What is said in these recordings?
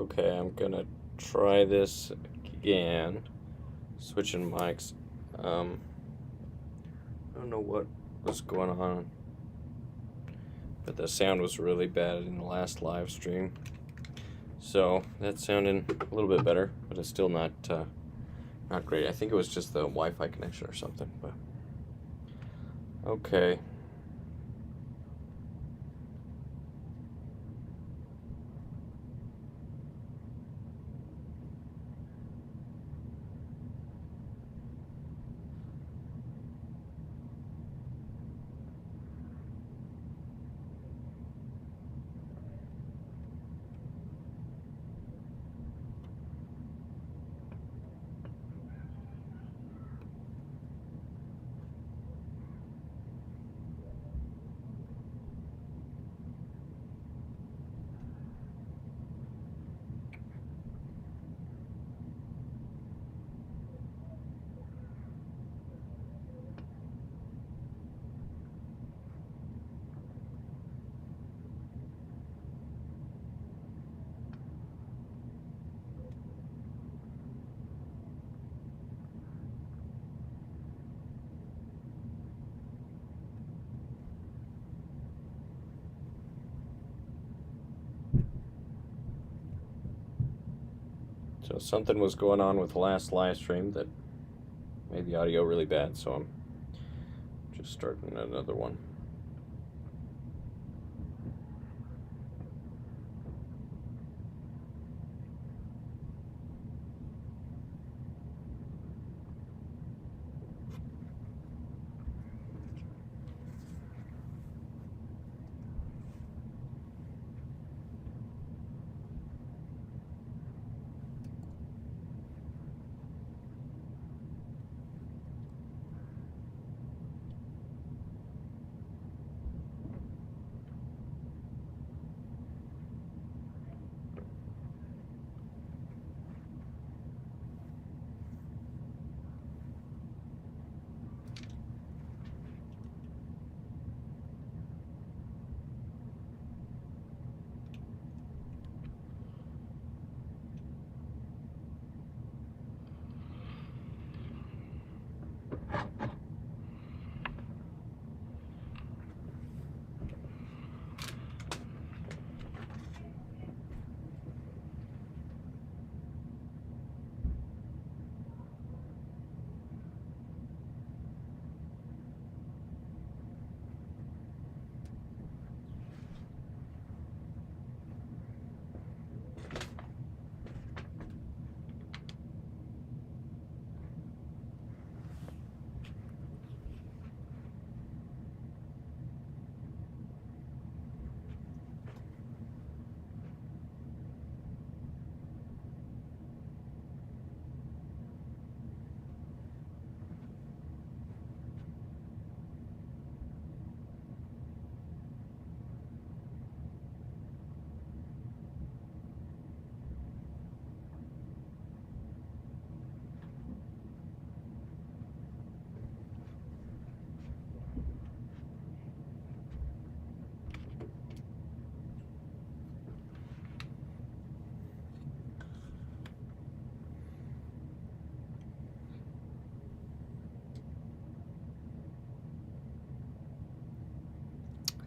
Okay, I'm gonna try this again. Switching mics. I don't know what was going on, but the sound was really bad in the last live stream. So that's sounding a little bit better, but it's still not great. I think it was just the Wi-Fi connection or something. But okay. So something was going on with the last live stream that made the audio really bad, so I'm just starting another one.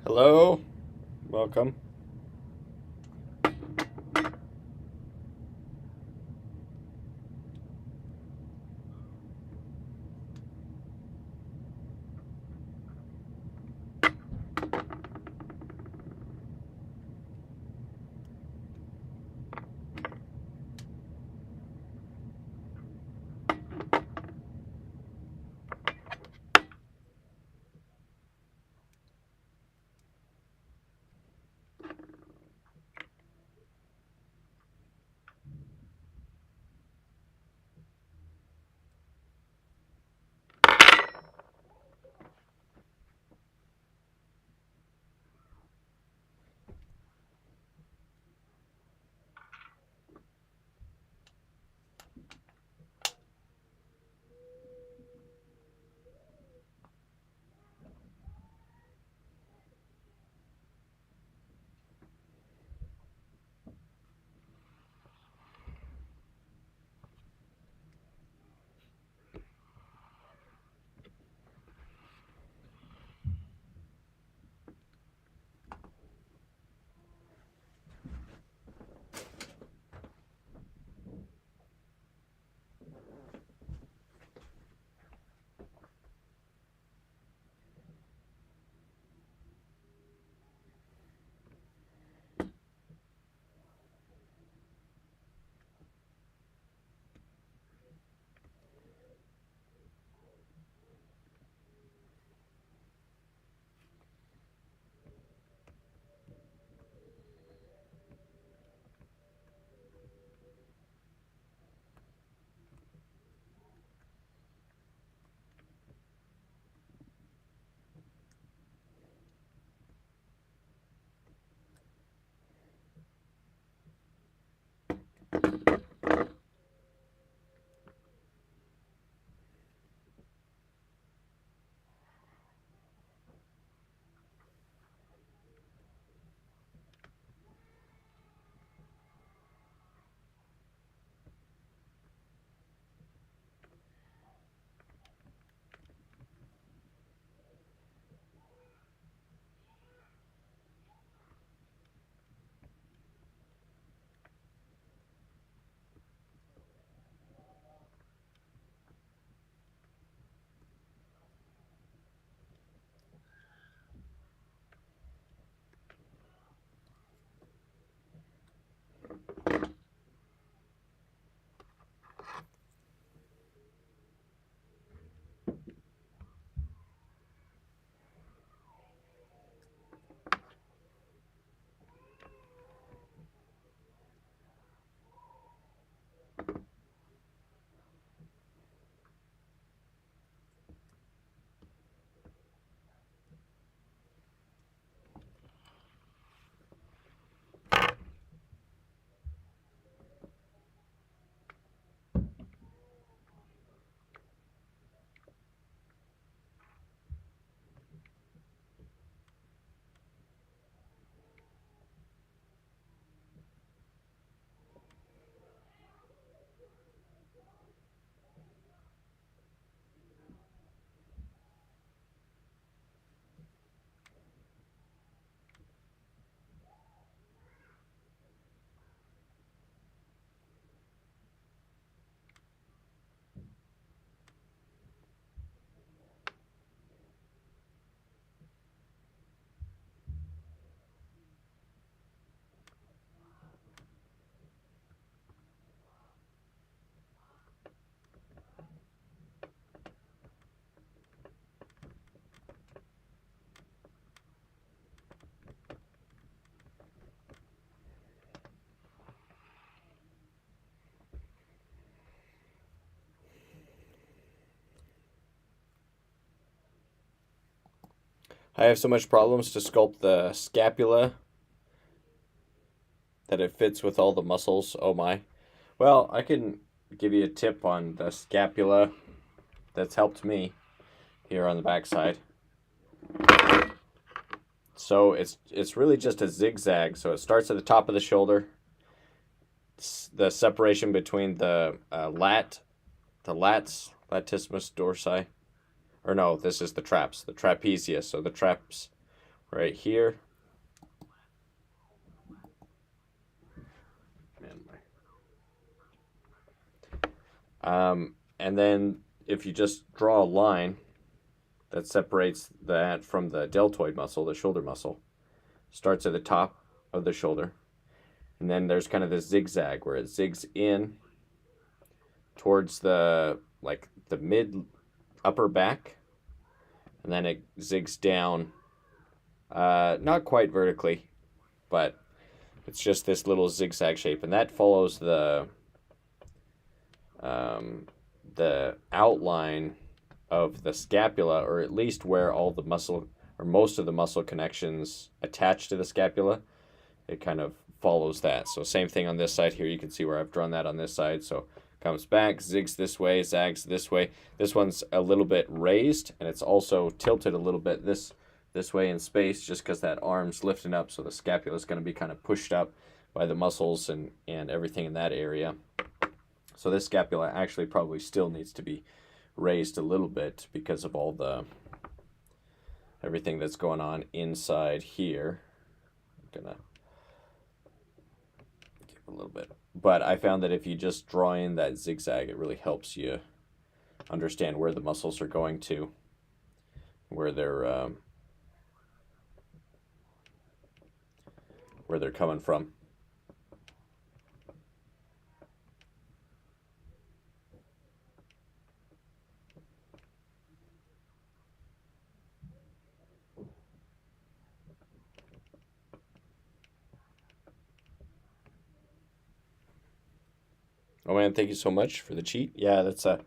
Hello, welcome. I have so much problems to sculpt the scapula that it fits with all the muscles. Oh my. Well, I can give you a tip on the scapula that's helped me here on the back side. So it's really just a zigzag. So it starts at the top of the shoulder. The separation between the lats, latissimus dorsi, or no, this is the traps, the trapezius. So the traps right here. And then if you just draw a line that separates that from the deltoid muscle, the shoulder muscle, starts at the top of the shoulder. And then there's kind of this zigzag where it zigs in towards the mid upper back, and then it zigs down, not quite vertically, but it's just this little zigzag shape, and that follows the outline of the scapula, or at least where all the muscle or most of the muscle connections attach to the scapula. It kind of follows that. So same thing on this side here. You can see where I've drawn that on this side. So comes back, zigs this way, zags this way. This one's a little bit raised, and it's also tilted a little bit this way in space, just because that arm's lifting up, so the scapula is going to be kind of pushed up by the muscles and everything in that area. So this scapula actually probably still needs to be raised a little bit because of all the everything that's going on inside here. I'm gonna give a little bit, but I found that if you just draw in that zigzag, it really helps you understand where the muscles are going to, where they're coming from. Oh man, thank you so much for the cheat. Yeah, it's a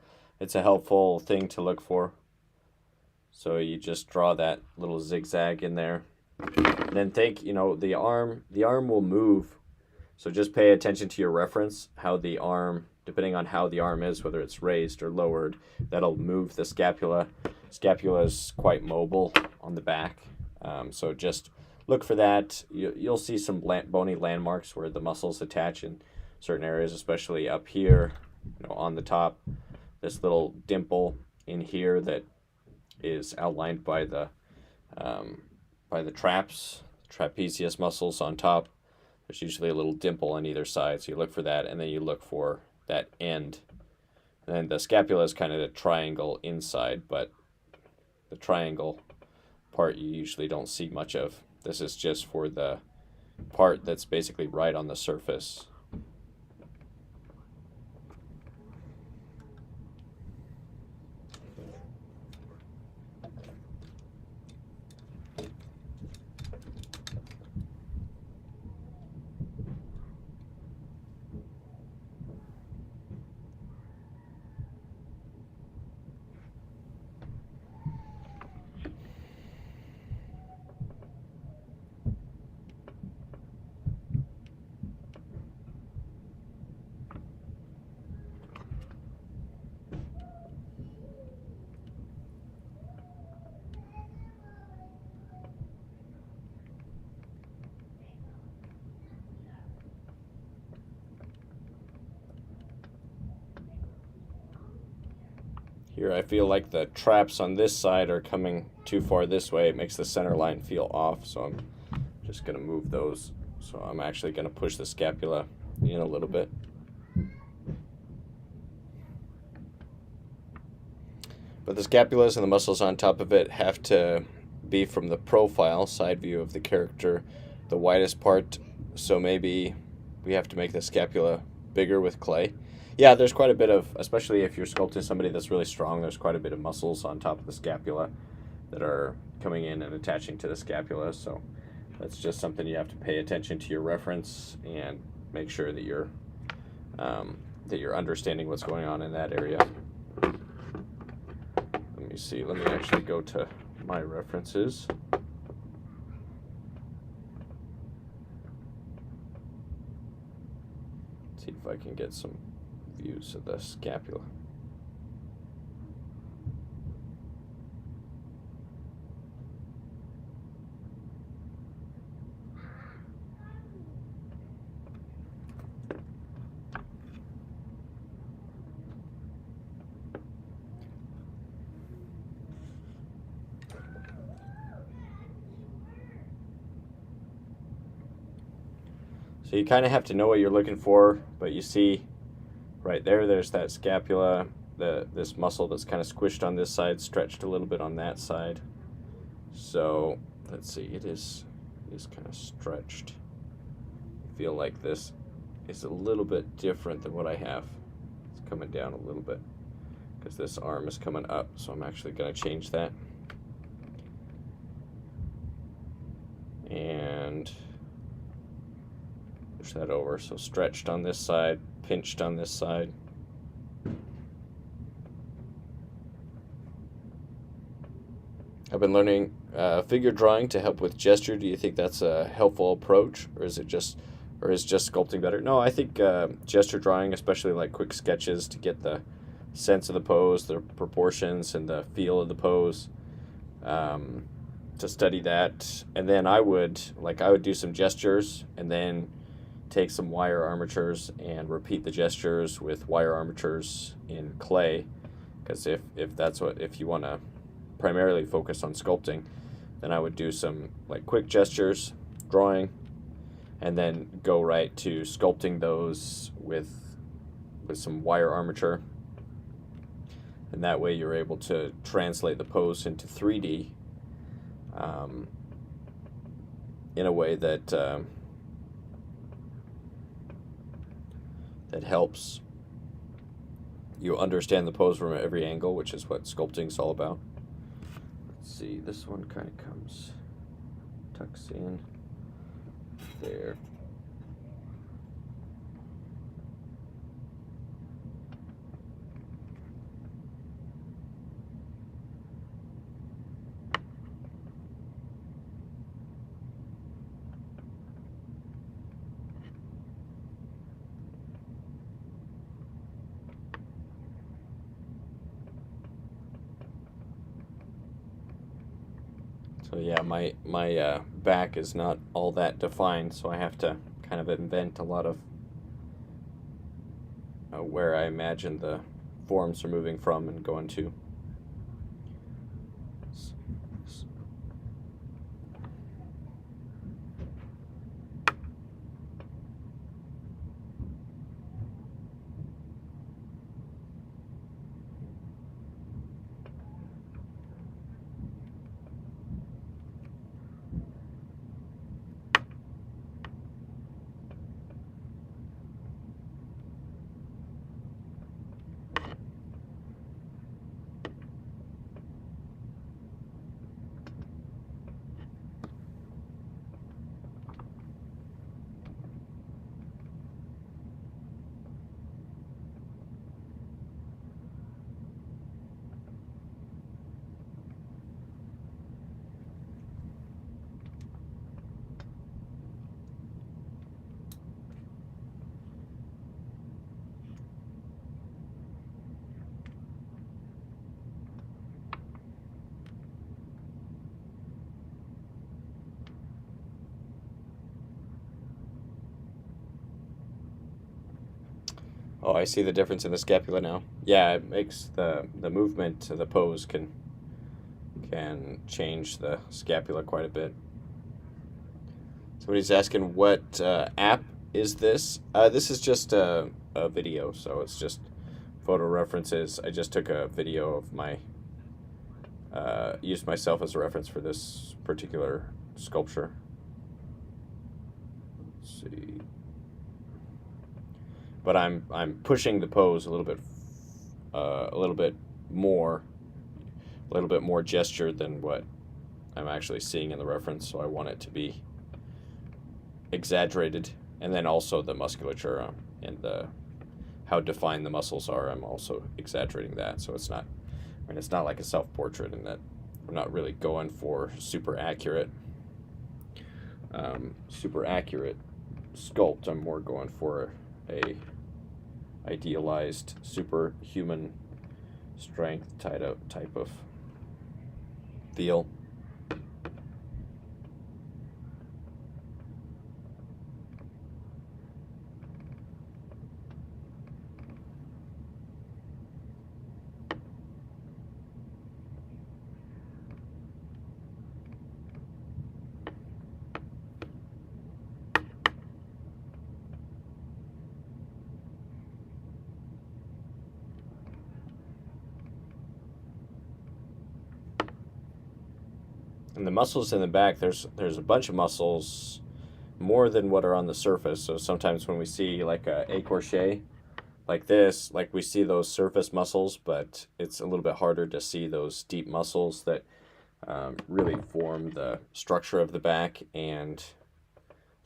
helpful thing to look for. So you just draw that little zigzag in there. And then the arm will move. So just pay attention to your reference, how the arm, depending on how the arm is, whether it's raised or lowered, that'll move the scapula. Scapula is quite mobile on the back. So just look for that. You'll see some bony landmarks where the muscles attach in certain areas, especially up here, on the top. This little dimple in here that is outlined by the trapezius muscles on top. There's usually a little dimple on either side, so you look for that, and then you look for that end. And then the scapula is kind of a triangle inside, but the triangle part you usually don't see much of. This is just for the part that's basically right on the surface. Here I feel like the traps on this side are coming too far this way. It makes the center line feel off, so I'm just going to move those. So I'm actually going to push the scapula in a little bit. But the scapulas and the muscles on top of it have to be from the profile, side view of the character, the widest part. So maybe we have to make the scapula bigger with clay. Yeah, there's quite a bit of, especially if you're sculpting somebody that's really strong, there's quite a bit of muscles on top of the scapula that are coming in and attaching to the scapula. So that's just something you have to pay attention to your reference and make sure that you're understanding what's going on in that area. Let me see. Let me actually go to my references. See if I can get some views of the scapula. So you kind of have to know what you're looking for, but you see right there, there's that scapula, this muscle that's kind of squished on this side, stretched a little bit on that side. So let's see, it is kind of stretched. I feel like this is a little bit different than what I have. It's coming down a little bit because this arm is coming up, so I'm actually going to change that. And push that over, so stretched on this side, pinched on this side. I've been learning figure drawing to help with gesture. Do you think that's a helpful approach, or is just sculpting better? No, I think gesture drawing, especially like quick sketches to get the sense of the pose, the proportions, and the feel of the pose, to study that. And then I would do some gestures and then take some wire armatures and repeat the gestures with wire armatures in clay, because if you want to primarily focus on sculpting, then I would do some like quick gestures, drawing, and then go right to sculpting those with some wire armature. And that way you're able to translate the pose into 3D in a way that that helps you understand the pose from every angle, which is what sculpting is all about. Let's see, this one kind of tucks in there. So yeah, my back is not all that defined, so I have to kind of invent a lot of where I imagine the forms are moving from and going to. Oh, I see the difference in the scapula now. Yeah, it makes the movement to the pose can change the scapula quite a bit. Somebody's asking, what app is this? This is just a video, so it's just photo references. I just took a video of used myself as a reference for this particular sculpture. Let's see. But I'm pushing the pose a little bit more gesture than what I'm actually seeing in the reference. So I want it to be exaggerated, and then also the musculature and how defined the muscles are. I'm also exaggerating that, so it's not like a self-portrait in that I'm not really going for super accurate sculpt. I'm more going for a idealized superhuman strength type of feel. And the muscles in the back, there's a bunch of muscles, more than what are on the surface. So sometimes when we see like a crochet like this, like we see those surface muscles, but it's a little bit harder to see those deep muscles that really form the structure of the back. And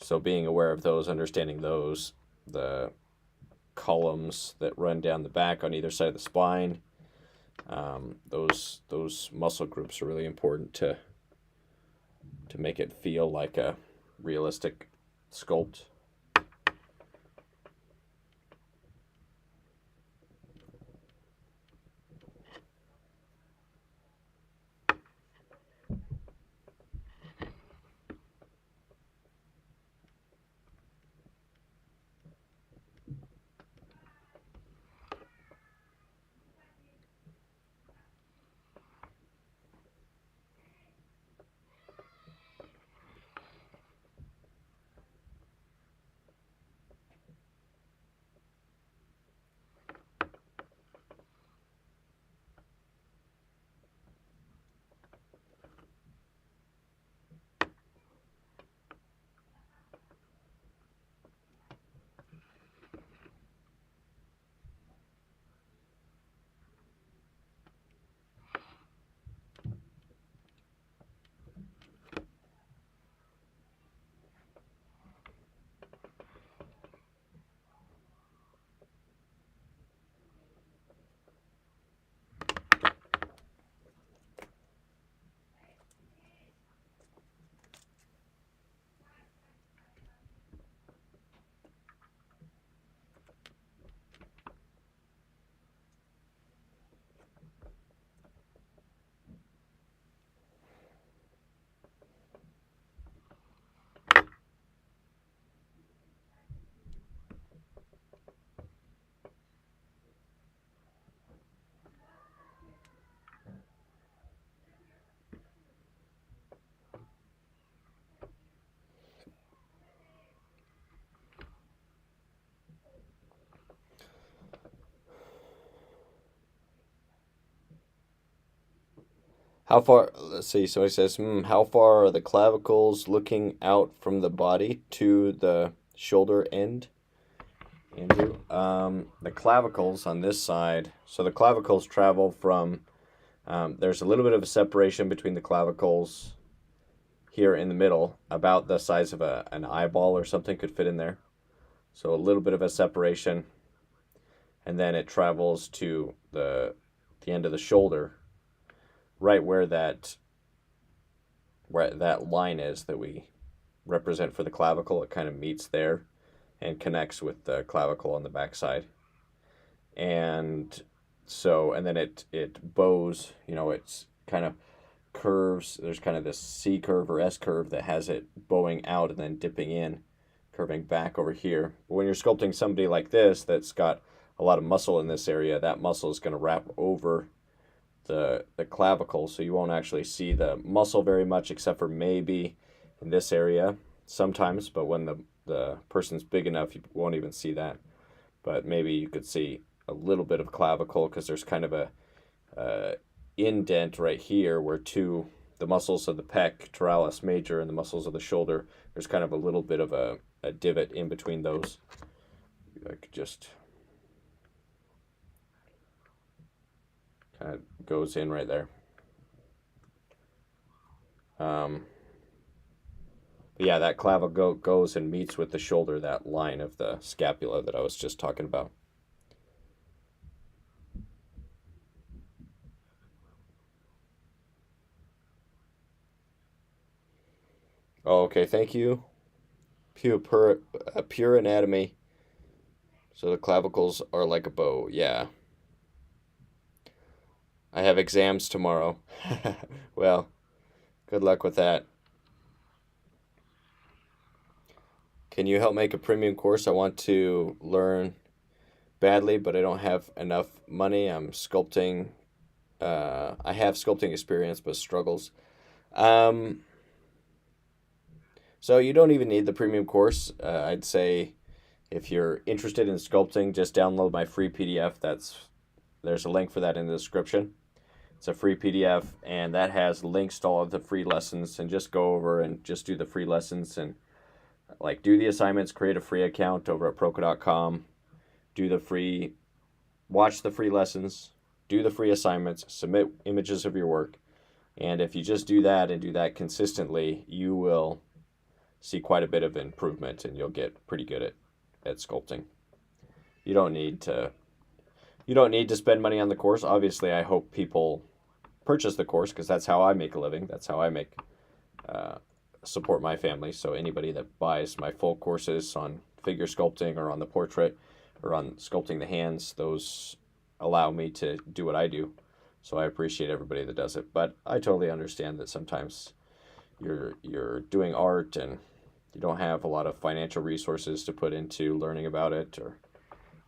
so being aware of those, understanding those, the columns that run down the back on either side of the spine, those muscle groups are really important to make it feel like a realistic sculpt. How far, let's see, somebody says, how far are the clavicles looking out from the body to the shoulder end, Andrew? The clavicles on this side, so the clavicles travel from, there's a little bit of a separation between the clavicles here in the middle, about the size of an eyeball or something could fit in there. So a little bit of a separation, and then it travels to the end of the shoulder, right where that line is that we represent for the clavicle. It kind of meets there and connects with the clavicle on the backside. And so, and then it bows, it's kind of curves. There's kind of this C curve or S curve that has it bowing out and then dipping in, curving back over here. But when you're sculpting somebody like this that's got a lot of muscle in this area, that muscle is going to wrap over the clavicle, so you won't actually see the muscle very much, except for maybe in this area sometimes. But when the person's big enough, you won't even see that. But maybe you could see a little bit of clavicle, because there's kind of a indent right here where the muscles of the pectoralis major and the muscles of the shoulder, there's kind of a little bit of a divot in between those. I could just kind of goes in right there. But yeah, that clavicle goes and meets with the shoulder, that line of the scapula that I was just talking about. Oh, okay, thank you. Pure Anatomy So the clavicles are like a bow. Yeah. I have exams tomorrow. Well, good luck with that. Can you help make a premium course? I want to learn badly, but I don't have enough money. I'm sculpting. I have sculpting experience, but struggles. Um, so you don't even need the premium course. I'd say if you're interested in sculpting, just download my free PDF. There's a link for that in the description. It's a free PDF, and that has links to all of the free lessons. And just go over and just do the free lessons and like do the assignments. Create a free account over at Proco.com. Watch the free lessons. Do the free assignments. Submit images of your work. And if you just do that and do that consistently, you will see quite a bit of improvement, and you'll get pretty good at sculpting. You don't need to spend money on the course. Obviously, I hope people purchase the course because that's how I make a living. That's how I support my family. So anybody that buys my full courses on figure sculpting or on the portrait or on sculpting the hands, those allow me to do what I do. So I appreciate everybody that does it. But I totally understand that sometimes you're doing art and you don't have a lot of financial resources to put into learning about it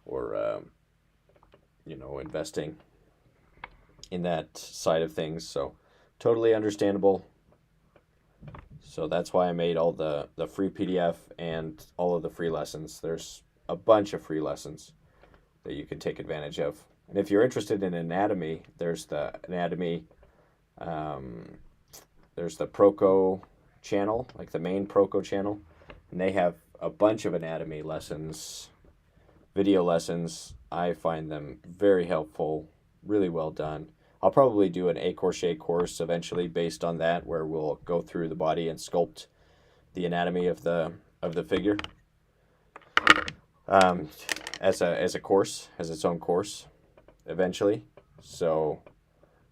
or investing in that side of things. So totally understandable. So that's why I made all the free PDF and all of the free lessons. There's a bunch of free lessons that you can take advantage of. And if you're interested in anatomy, there's the anatomy, there's the Proco channel, like the main Proco channel, and they have a bunch of anatomy lessons, video lessons. I find them very helpful, really well done. I'll probably do an A course eventually based on that, where we'll go through the body and sculpt the anatomy of the figure as a course, as its own course eventually. So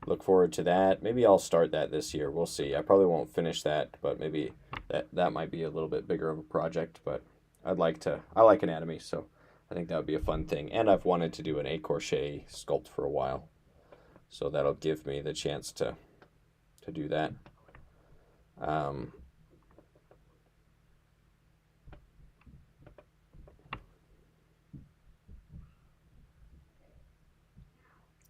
look forward to that. Maybe I'll start that this year. We'll see. I probably won't finish that, but maybe that might be a little bit bigger of a project. But I like anatomy, so I think that would be a fun thing. And I've wanted to do an A crochet sculpt for a while, so that'll give me the chance to do that.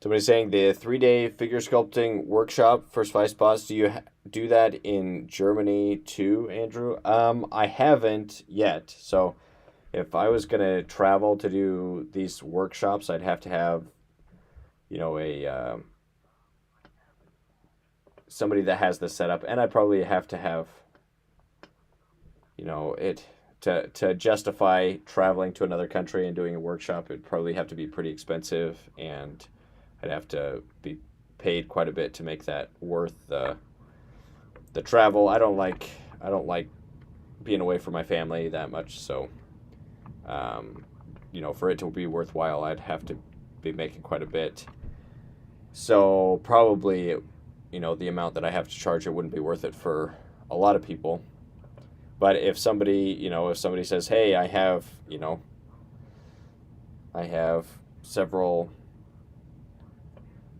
Somebody's saying the 3-day figure sculpting workshop, first 5 spots. Do you do that in Germany too, Andrew? I haven't yet. So if I was gonna travel to do these workshops, I'd have to have, a somebody that has the setup, and I'd probably have to have, it to justify traveling to another country and doing a workshop. It'd probably have to be pretty expensive, and I'd have to be paid quite a bit to make that worth the travel. I don't like being away from my family that much, so for it to be worthwhile, I'd have to be making quite a bit. So probably, the amount that I have to charge, it wouldn't be worth it for a lot of people. But if somebody says, hey, I have several,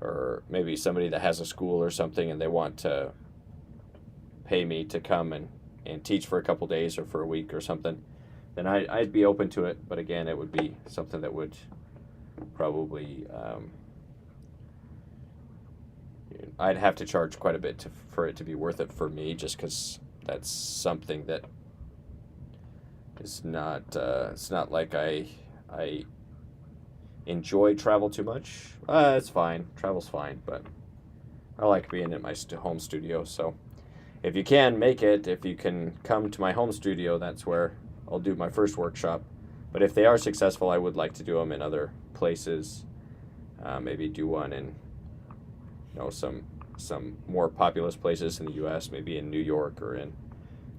or maybe somebody that has a school or something and they want to pay me to come and teach for a couple days or for a week or something, then I'd be open to it. But again, it would be something that would probably, I'd have to charge quite a bit for it to be worth it for me, just because that's something that is not, it's not like I enjoy travel too much. It's fine. Travel's fine, but I like being in my home studio. So if you can make it, if you can come to my home studio, that's where I'll do my first workshop. But if they are successful, I would like to do them in other places. Maybe do one in some more populous places in the U.S., maybe in New York or in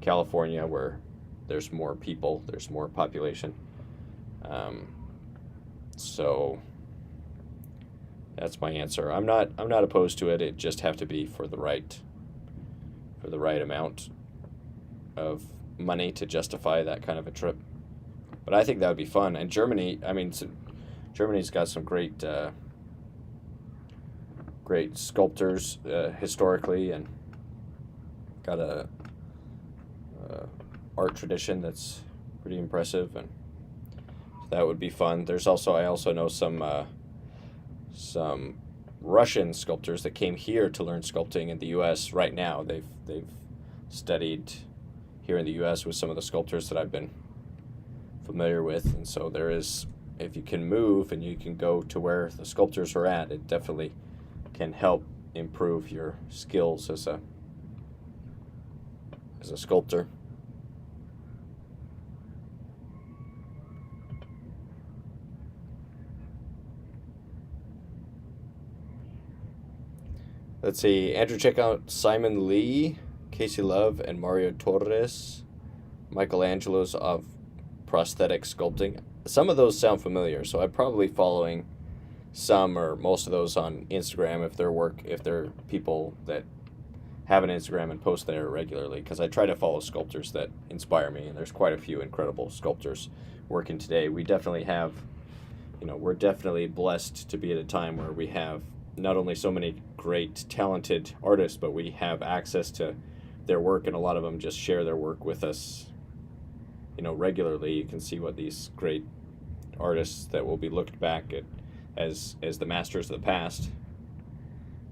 California, where there's more people, there's more population. So that's my answer. I'm not opposed to it. It just have to be for the right amount of money to justify that kind of a trip. But I think that would be fun. And Germany, I mean, Germany's got some great great sculptors historically, and got a art tradition that's pretty impressive, and that would be fun. There's also, I also know some Russian sculptors that came here to learn sculpting in the U.S. right now. They've studied here in the U.S. with some of the sculptors that I've been familiar with, and so there is, if you can move and you can go to where the sculptors are at, it definitely can help improve your skills as a sculptor. Let's see, Andrew, check out Simon Lee, Casey Love, and Mario Torres, Michelangelo's of prosthetic sculpting. Some of those sound familiar, so I'm probably following some or most of those on Instagram if they're people that have an Instagram and post there regularly, because I try to follow sculptors that inspire me, and there's quite a few incredible sculptors working today. We definitely have, we're definitely blessed to be at a time where we have not only so many great talented artists, but we have access to their work, and a lot of them just share their work with us regularly. You can see what these great artists that will be looked back at as the masters of the past,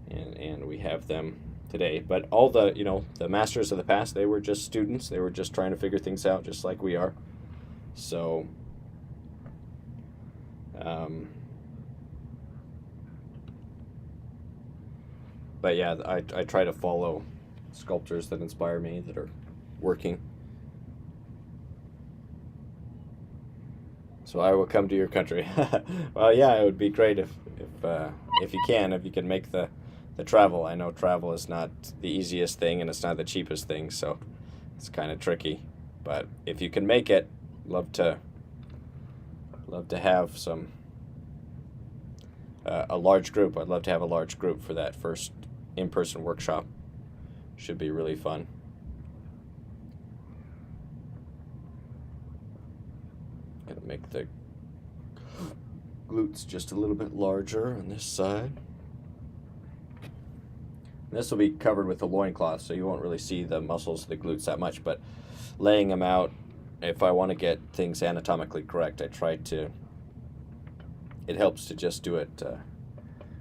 and we have them today. But all the masters of the past, they were just students. They were just trying to figure things out, just like we are. So but yeah, I try to follow sculptors that inspire me, that are working. So I will come to your country. Well, yeah, it would be great if you can make the travel. I know travel is not the easiest thing, and it's not the cheapest thing, so it's kind of tricky. But if you can make it, love to have some a large group. I'd love to have a large group for that first in-person workshop. Should be really fun. Gonna make the glutes just a little bit larger on this side. And this will be covered with a loincloth, so you won't really see the muscles of the glutes that much, but laying them out, if I want to get things anatomically correct, it helps to just do it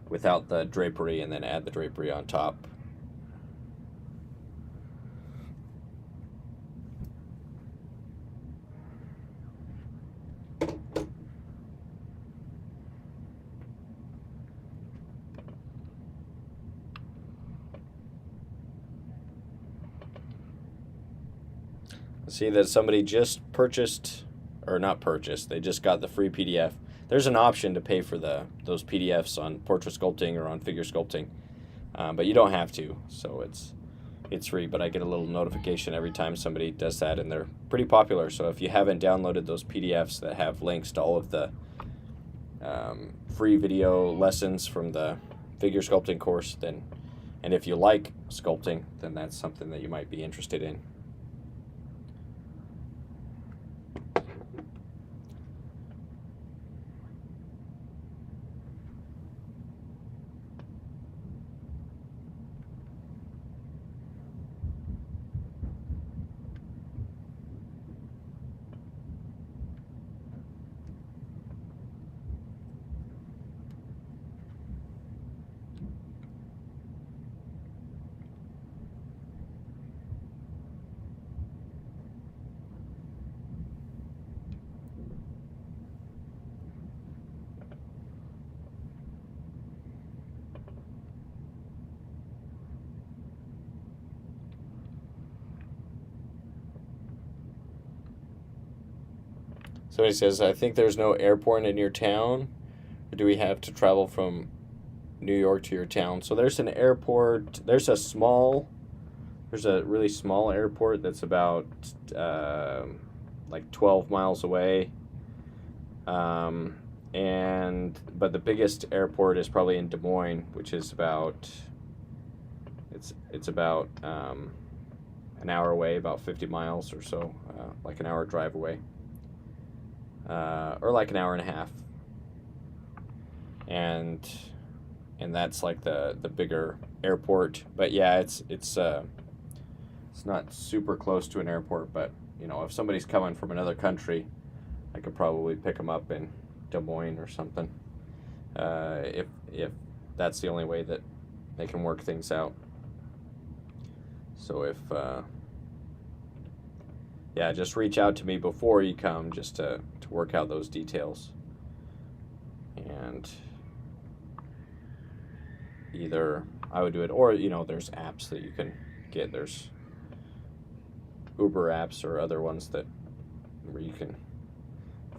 without the drapery, and then add the drapery on top. See that somebody just purchased, or not purchased, they just got the free PDF. There's an option to pay for those PDFs on portrait sculpting or on figure sculpting, but you don't have to, so it's free. But I get a little notification every time somebody does that, and they're pretty popular. So if you haven't downloaded those PDFs that have links to all of the free video lessons from the figure sculpting course, and if you like sculpting, then that's something that you might be interested in. Somebody says, I think there's no airport in your town, or do we have to travel from New York to your town? So there's an airport, there's a really small airport that's about like 12 miles away. But the biggest airport is probably in Des Moines, which is about, it's about an hour away, about 50 miles or so, like an hour drive away. or like an hour and a half, and that's like the bigger airport. But yeah, it's not super close to an airport, but you know, if somebody's coming from another country, I could probably pick them up in Des Moines or something. If that's the only way that they can work things out. So if yeah, just reach out to me before you come, just to work out those details. And either I would do it, or you know, there's apps that you can get. There's Uber apps or other ones that where you can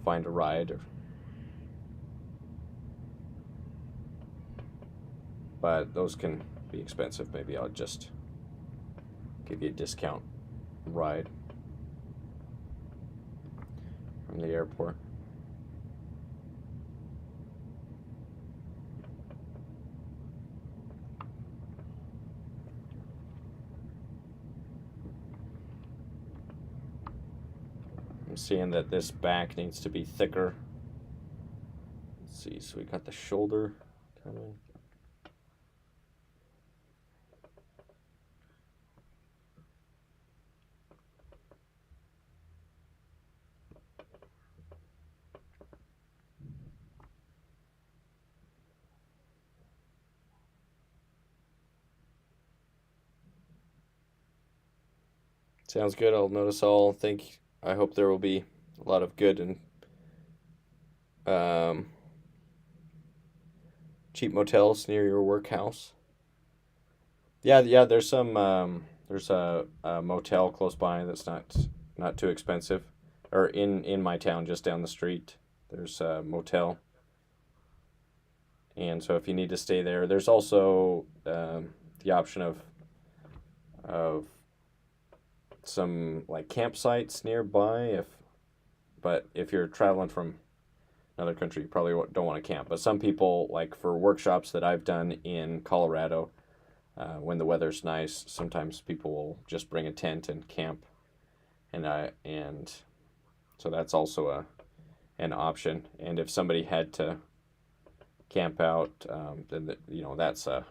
find a ride. But those can be expensive. Maybe I'll just give you a discount ride from the airport. I'm seeing that this back needs to be thicker. Let's see, so we got the shoulder coming. Sounds good. I'll notice all. I hope there will be a lot of good and um, cheap motels near your workhouse. Yeah, yeah. There's some. There's a motel close by that's not too expensive, or in my town, just down the street. There's a motel, and so if you need to stay there, there's also the option of some like campsites nearby. But if you're traveling from another country, you probably don't want to camp. But some people, like for workshops that I've done in Colorado, when the weather's nice, sometimes people will just bring a tent and camp, and so that's also an option. And if somebody had to camp out, then you know, that's a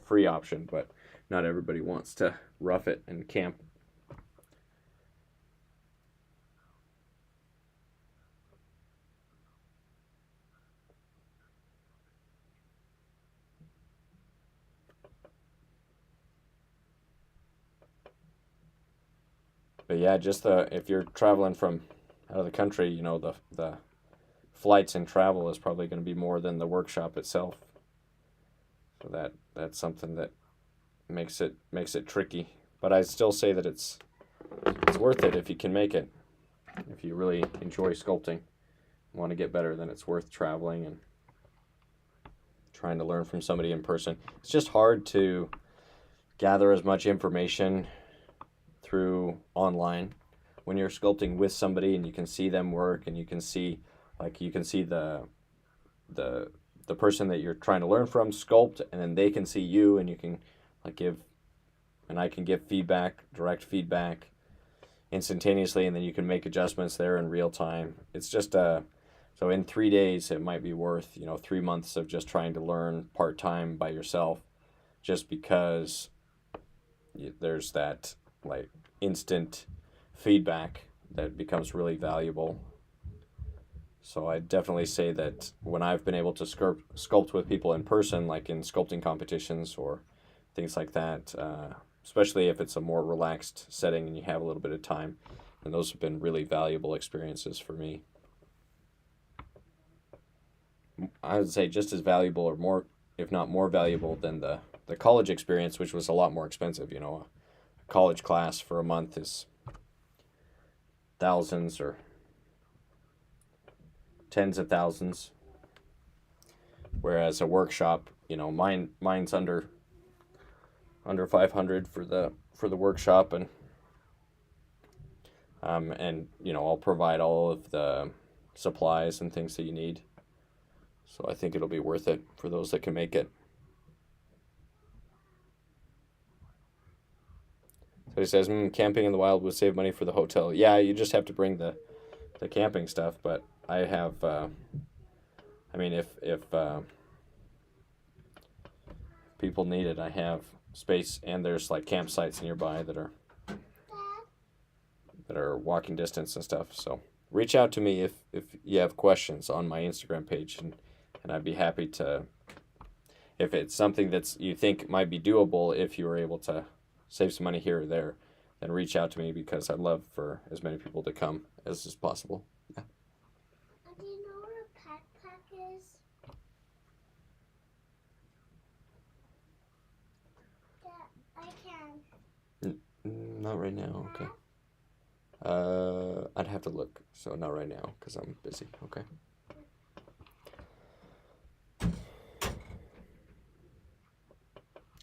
free option. But not everybody wants to rough it and camp. But yeah, just if you're traveling from out of the country, you know, the flights and travel is probably going to be more than the workshop itself. So that's something that makes it tricky. But I still say that it's worth it if you can make it. If you really enjoy sculpting, want to get better, then it's worth traveling and trying to learn from somebody in person. It's just hard to gather as much information through online when you're sculpting with somebody and you can see them work, and you can see the person that you're trying to learn from sculpt, and then they can see you, and you can like I can give direct feedback instantaneously, and then you can make adjustments there in real time. It's just so in 3 days it might be worth, you know, 3 months of just trying to learn part-time by yourself, just because there's that like instant feedback that becomes really valuable. So I definitely say that when I've been able to sculpt with people in person, like in sculpting competitions or things like that, especially if it's a more relaxed setting and you have a little bit of time, and those have been really valuable experiences for me. I would say just as valuable, or more, if not more valuable than the college experience, which was a lot more expensive. You know, a college class for a month is thousands or tens of thousands, whereas a workshop, you know, mine's under 500 for the workshop, and you know, I'll provide all of the supplies and things that you need. So I think it'll be worth it for those that can make it. So he says, camping in the wild would save money for the hotel. Yeah, you just have to bring the camping stuff, but I have, I mean, if people need it, I have space, and there's like campsites nearby that are walking distance and stuff. So reach out to me if you have questions on my Instagram page, and I'd be happy to, if it's something that's you think might be doable, if you were able to save some money here or there, then reach out to me, because I'd love for as many people to come as is possible. Yeah. Do you know what a backpack is? Yeah, I can. Not right now, okay. I'd have to look, so not right now, because I'm busy, okay.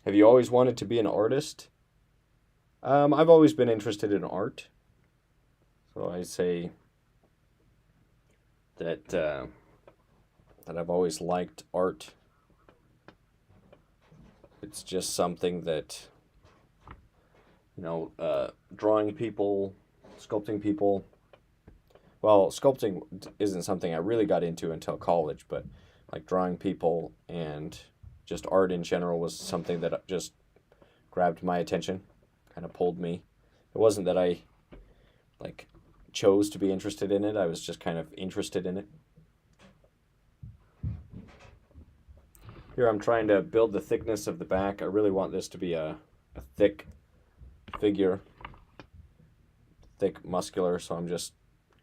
Have you always wanted to be an artist? I've always been interested in art. So I say that that I've always liked art. It's just something that, drawing people, sculpting people. Well, sculpting isn't something I really got into until college, but like drawing people and just art in general was something that just grabbed my attention, kind of pulled me. It wasn't that I like chose to be interested in it. I was just kind of interested in it. Here I'm trying to build the thickness of the back. I really want this to be a thick figure, thick, muscular, so I'm just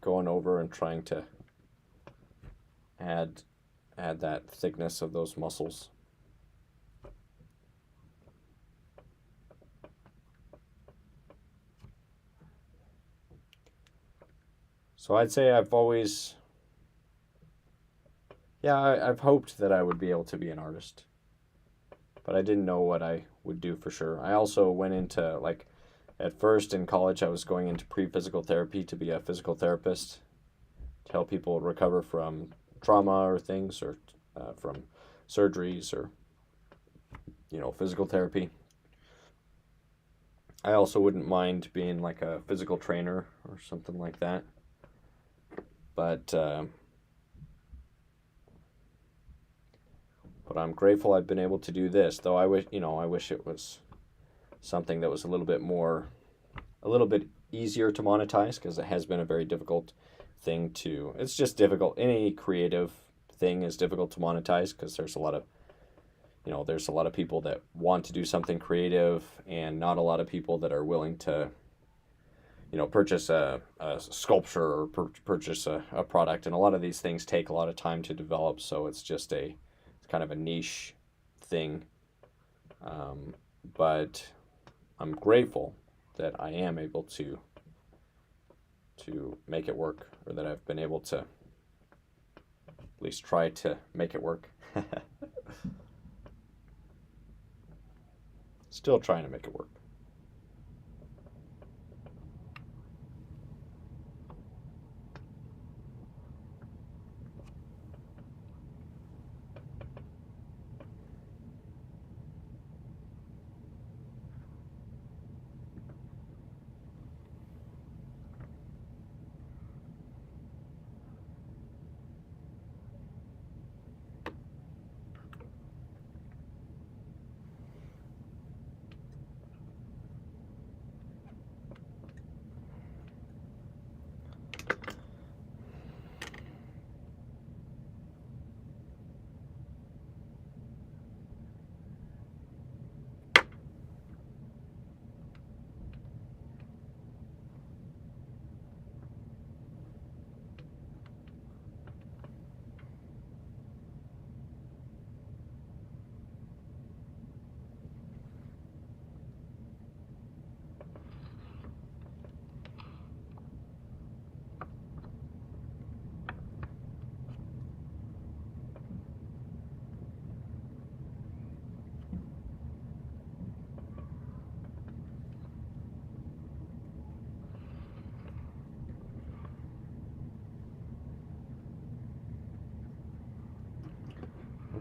going over and trying to add that thickness of those muscles. So I'd say I've always, I've hoped that I would be able to be an artist, but I didn't know what I would do for sure. I also went into, like, at first in college, I was going into pre-physical therapy to be a physical therapist, to help people recover from trauma or things, or from surgeries, or, physical therapy. I also wouldn't mind being like a physical trainer or something like that. But I'm grateful I've been able to do this, though I wish it was something that was a little bit easier to monetize, because it has been a very difficult thing to, it's just difficult. Any creative thing is difficult to monetize, because there's a lot of people that want to do something creative, and not a lot of people that are willing to, purchase a sculpture, or purchase a product. And a lot of these things take a lot of time to develop, so it's just it's kind of a niche thing. But I'm grateful that I am able to make it work, or that I've been able to at least try to make it work. Still trying to make it work.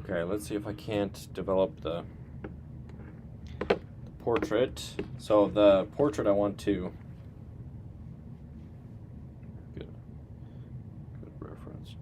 Okay, let's see if I can't develop the portrait. So the portrait I want to, good reference.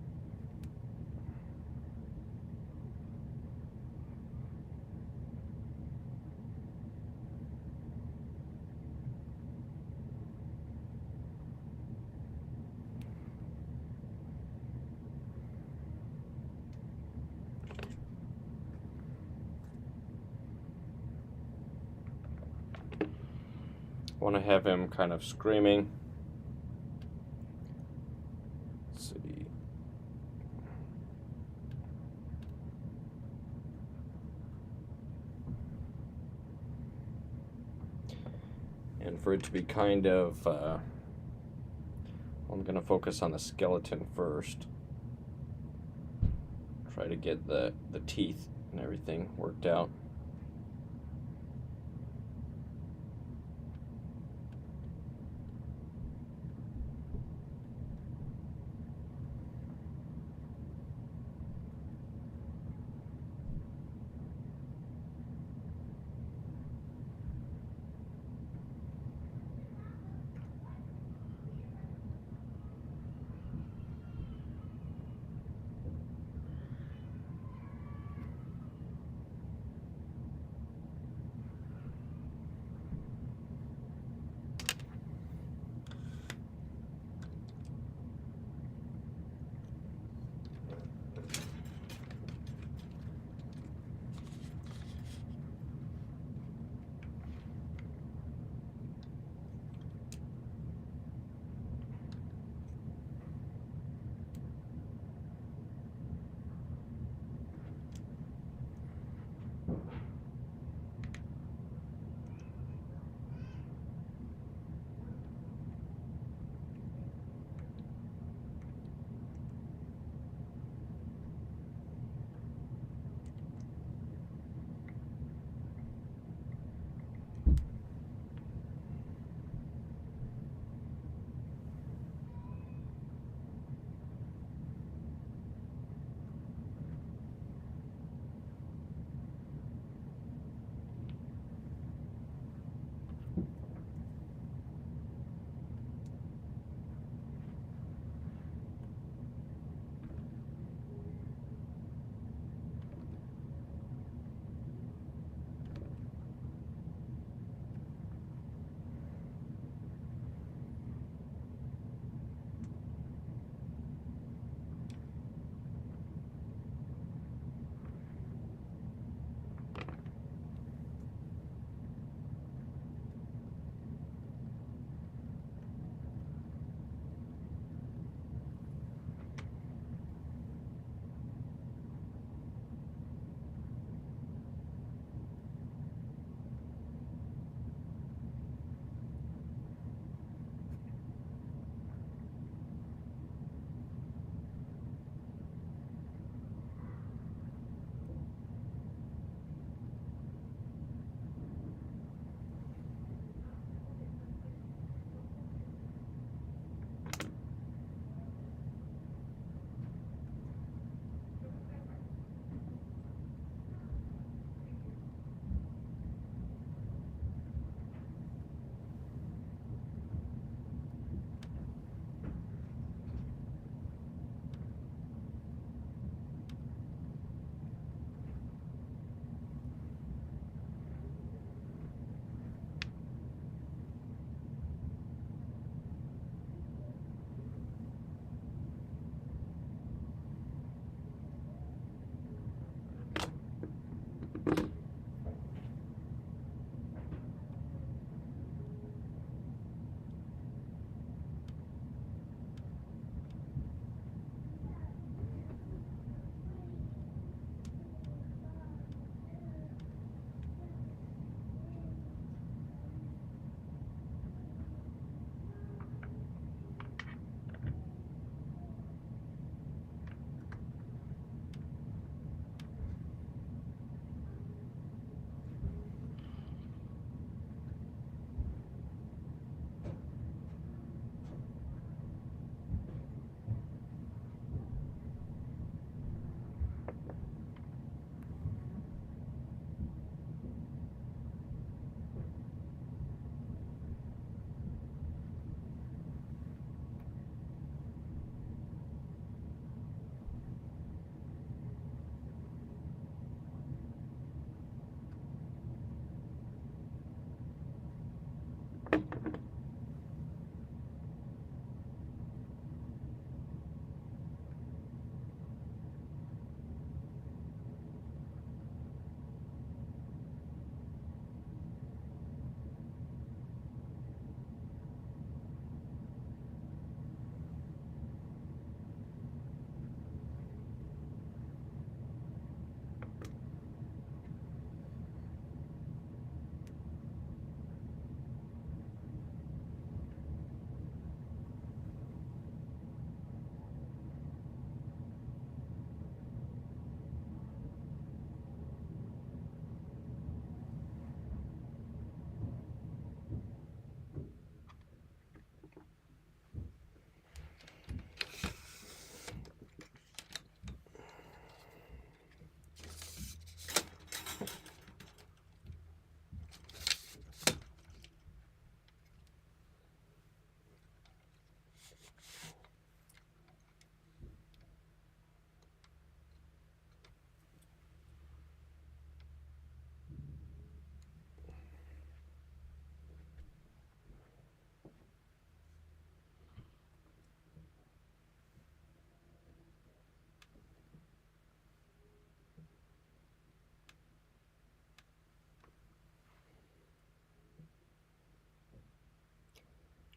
want to have him kind of screaming. Let's see. And for it to be kind of, I'm going to focus on the skeleton first. Try to get the teeth and everything worked out.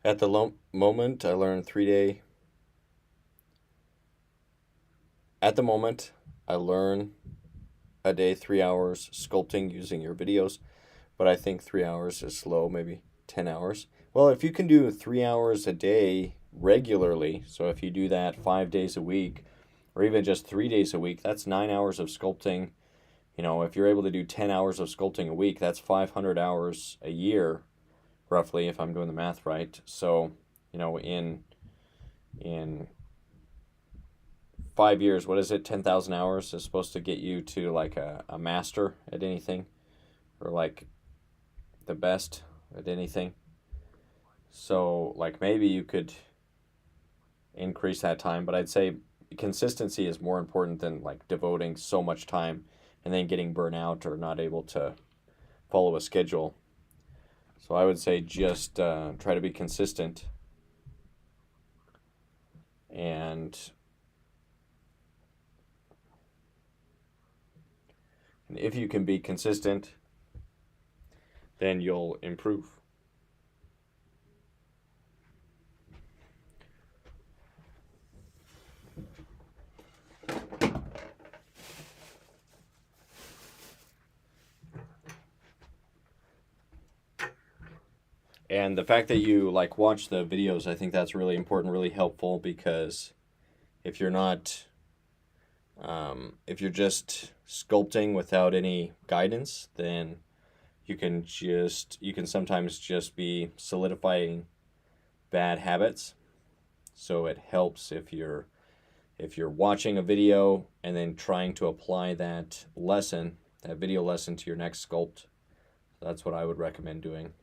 At the moment, I learn 3 day. At the moment, I learn a day, 3 hours sculpting using your videos, but I think 3 hours is slow, maybe 10 hours. Well, if you can do 3 hours a day regularly, so if you do that 5 days a week, or even just 3 days a week, that's 9 hours of sculpting. You know, if you're able to do 10 hours of sculpting a week, that's 500 hours a year, roughly, if I'm doing the math right. So, you know, in 5 years, what is it? 10,000 hours is supposed to get you to like a master at anything, or like the best at anything. So, like, maybe you could increase that time, but I'd say consistency is more important than like devoting so much time and then getting burnt out or not able to follow a schedule. So I would say just try to be consistent, and if you can be consistent, then you'll improve. And the fact that you like watch the videos, I think that's really important, really helpful, because if you're not, if you're just sculpting without any guidance, then you can sometimes just be solidifying bad habits. So it helps if you're watching a video and then trying to apply that video lesson to your next sculpt. That's what I would recommend doing.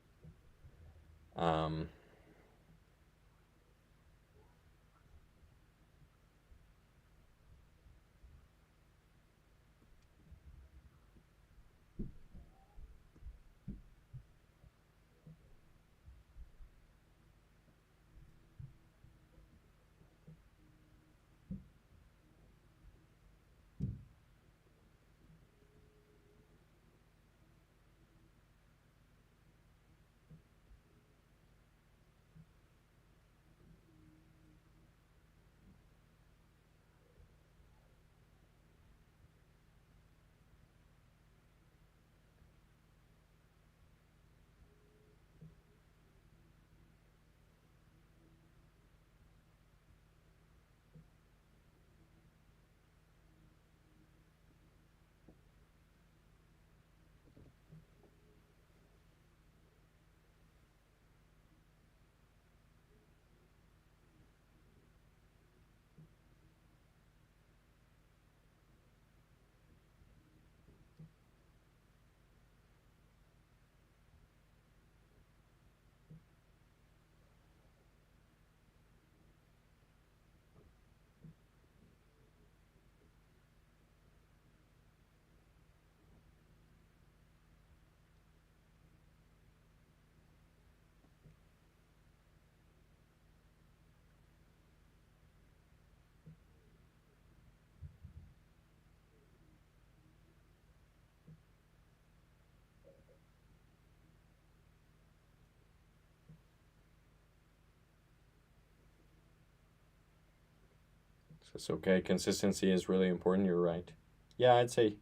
So it's okay. Consistency is really important. You're right. Yeah, I'd say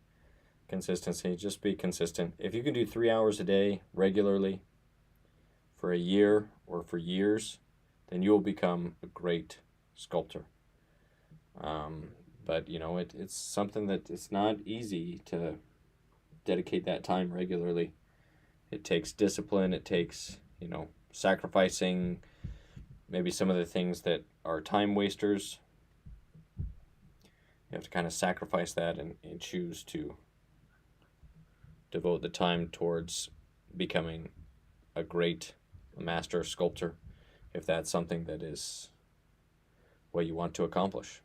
consistency. Just be consistent. If you can do 3 hours a day regularly for a year or for years, then you'll become a great sculptor. But you know, it's something that it's not easy to dedicate that time regularly. It takes discipline. It takes, you know, sacrificing maybe some of the things that are time wasters. You have to kind of sacrifice that and choose to devote the time towards becoming a great master sculptor, if that's something that is what you want to accomplish.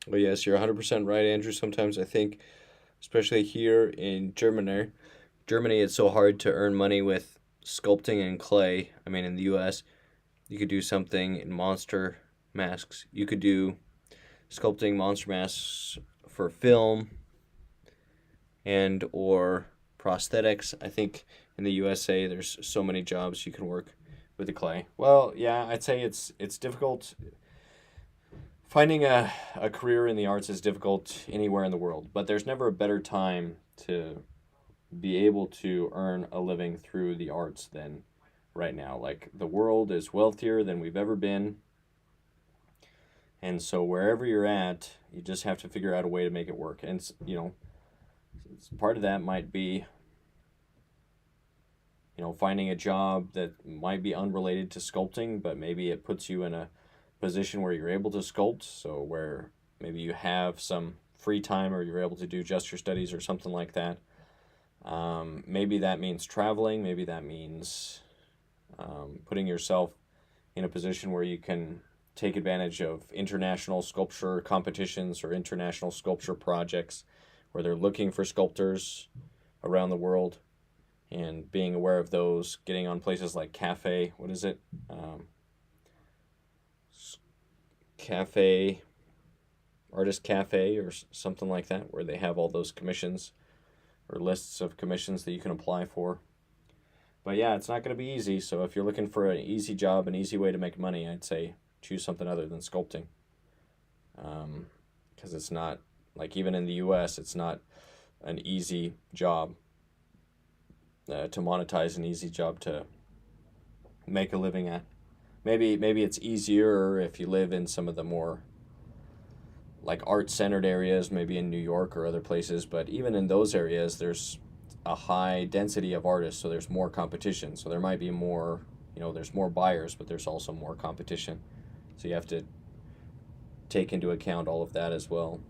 Well, yes, you're 100% right, Andrew. Sometimes I think, especially here in Germany, it's so hard to earn money with sculpting and clay. I mean, in the US, you could do something in monster masks. You could do sculpting monster masks for film and or prosthetics. I think in the USA, there's so many jobs you can work with the clay. Well, yeah, I'd say it's difficult. Finding a career in the arts is difficult anywhere in the world, but there's never a better time to be able to earn a living through the arts than right now. Like, the world is wealthier than we've ever been, and so wherever you're at, you just have to figure out a way to make it work. And part of that might be finding a job that might be unrelated to sculpting, but maybe it puts you in a position where you're able to sculpt, so where maybe you have some free time or you're able to do just your studies or something like that. Maybe that means traveling. Maybe that means putting yourself in a position where you can take advantage of international sculpture competitions or international sculpture projects where they're looking for sculptors around the world, and being aware of those, getting on places like Cafe, what is it? Cafe, Artist Cafe or something like that, where they have all those commissions or lists of commissions that you can apply for. But yeah, it's not going to be easy. So if you're looking for an easy job, an easy way to make money, I'd say choose something other than sculpting. Because it's not, like, even in the US, it's not an easy job to monetize, an easy job to make a living at. Maybe it's easier if you live in some of the more like art-centered areas, maybe in New York or other places, but even in those areas, there's a high density of artists, so there's more competition. So there might be more, there's more buyers, but there's also more competition. So you have to take into account all of that as well.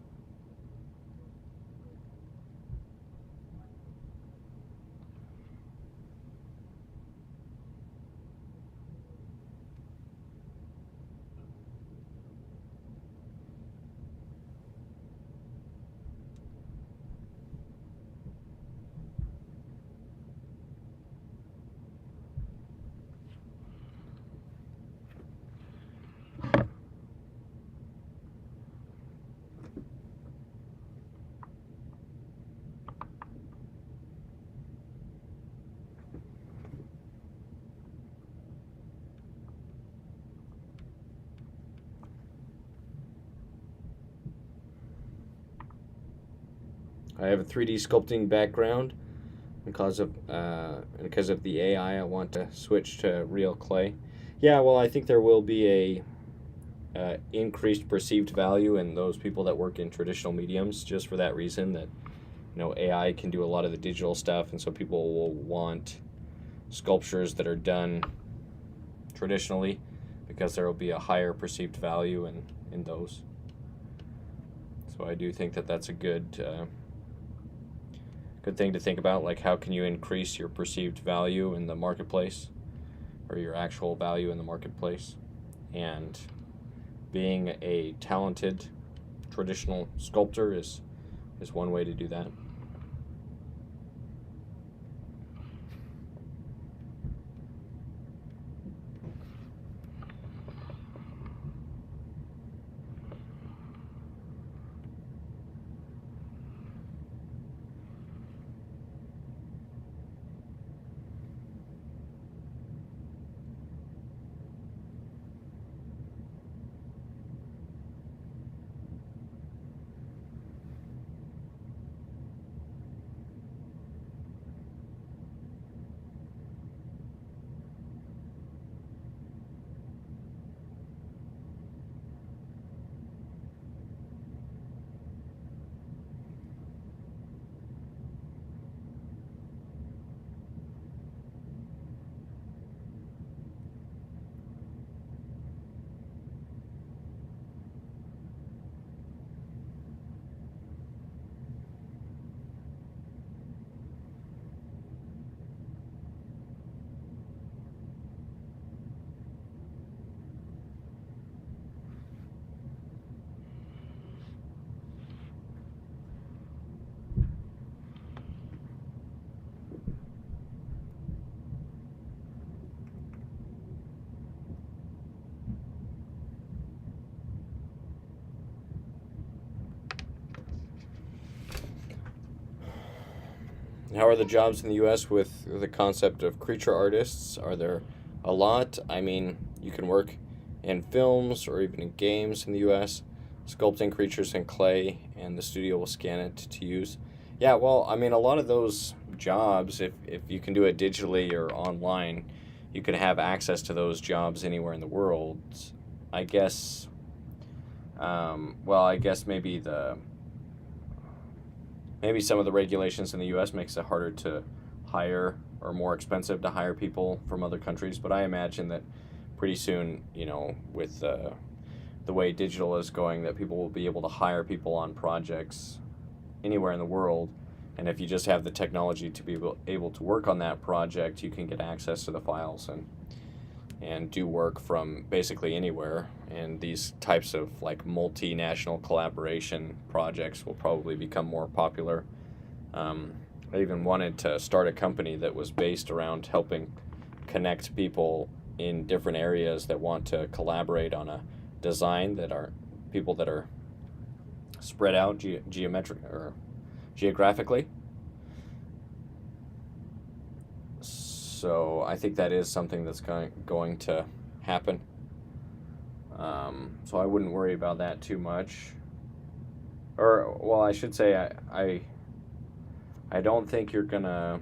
I have a 3D sculpting background. Because of the AI, I want to switch to real clay. Yeah, well, I think there will be a increased perceived value in those people that work in traditional mediums, just for that reason that AI can do a lot of the digital stuff, and so people will want sculptures that are done traditionally because there will be a higher perceived value in those. So I do think that that's a good thing to think about. Like, how can you increase your perceived value in the marketplace, or your actual value in the marketplace? And being a talented traditional sculptor is one way to do that. how are the jobs in the U.S. with the concept of creature artists? Are there a lot? I mean, you can work in films or even in games in the U.S., sculpting creatures in clay, and the studio will scan it to use. Yeah, well, I mean, a lot of those jobs, if you can do it digitally or online, you can have access to those jobs anywhere in the world. I guess, I guess maybe some of the regulations in the U.S. makes it harder to hire or more expensive to hire people from other countries. But I imagine that pretty soon, with the way digital is going, that people will be able to hire people on projects anywhere in the world. And if you just have the technology to be able to work on that project, you can get access to the files and do work from basically anywhere. And these types of like multinational collaboration projects will probably become more popular. I even wanted to start a company that was based around helping connect people in different areas that want to collaborate on a design, that are people that are spread out geographically. So I think that is something that's going to happen. So I wouldn't worry about that too much. Or, well, I should say I don't think you're gonna,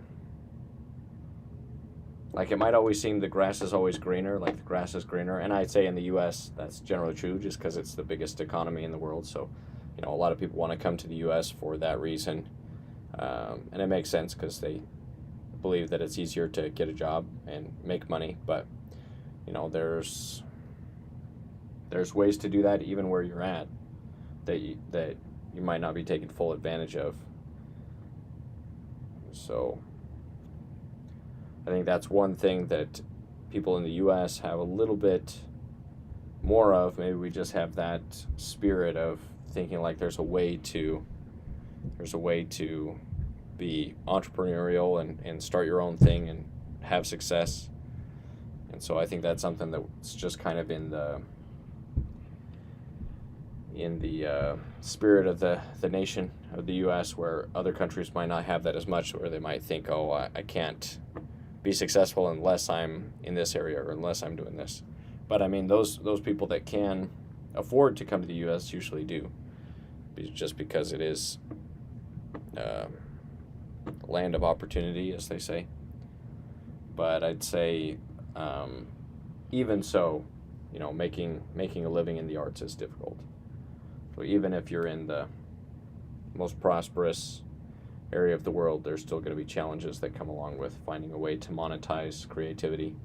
like, it might always seem the grass is always greener, like the grass is greener, and I'd say in the U.S. that's generally true, just because it's the biggest economy in the world. So, a lot of people want to come to the U.S. for that reason, and it makes sense because they believe that it's easier to get a job and make money. But there's ways to do that even where you're at that you might not be taking full advantage of. So I think that's one thing that people in the U.S. have a little bit more of. Maybe we just have that spirit of thinking like there's a way to be entrepreneurial and start your own thing and have success. And so I think that's something that's just kind of in the spirit of the nation of the U.S., where other countries might not have that as much, where they might think, oh, I can't be successful unless I'm in this area or unless I'm doing this. But I mean, those people that can afford to come to the U.S. usually do, just because it is land of opportunity, as they say. But I'd say, even so, making a living in the arts is difficult. So even if you're in the most prosperous area of the world, there's still going to be challenges that come along with finding a way to monetize creativity.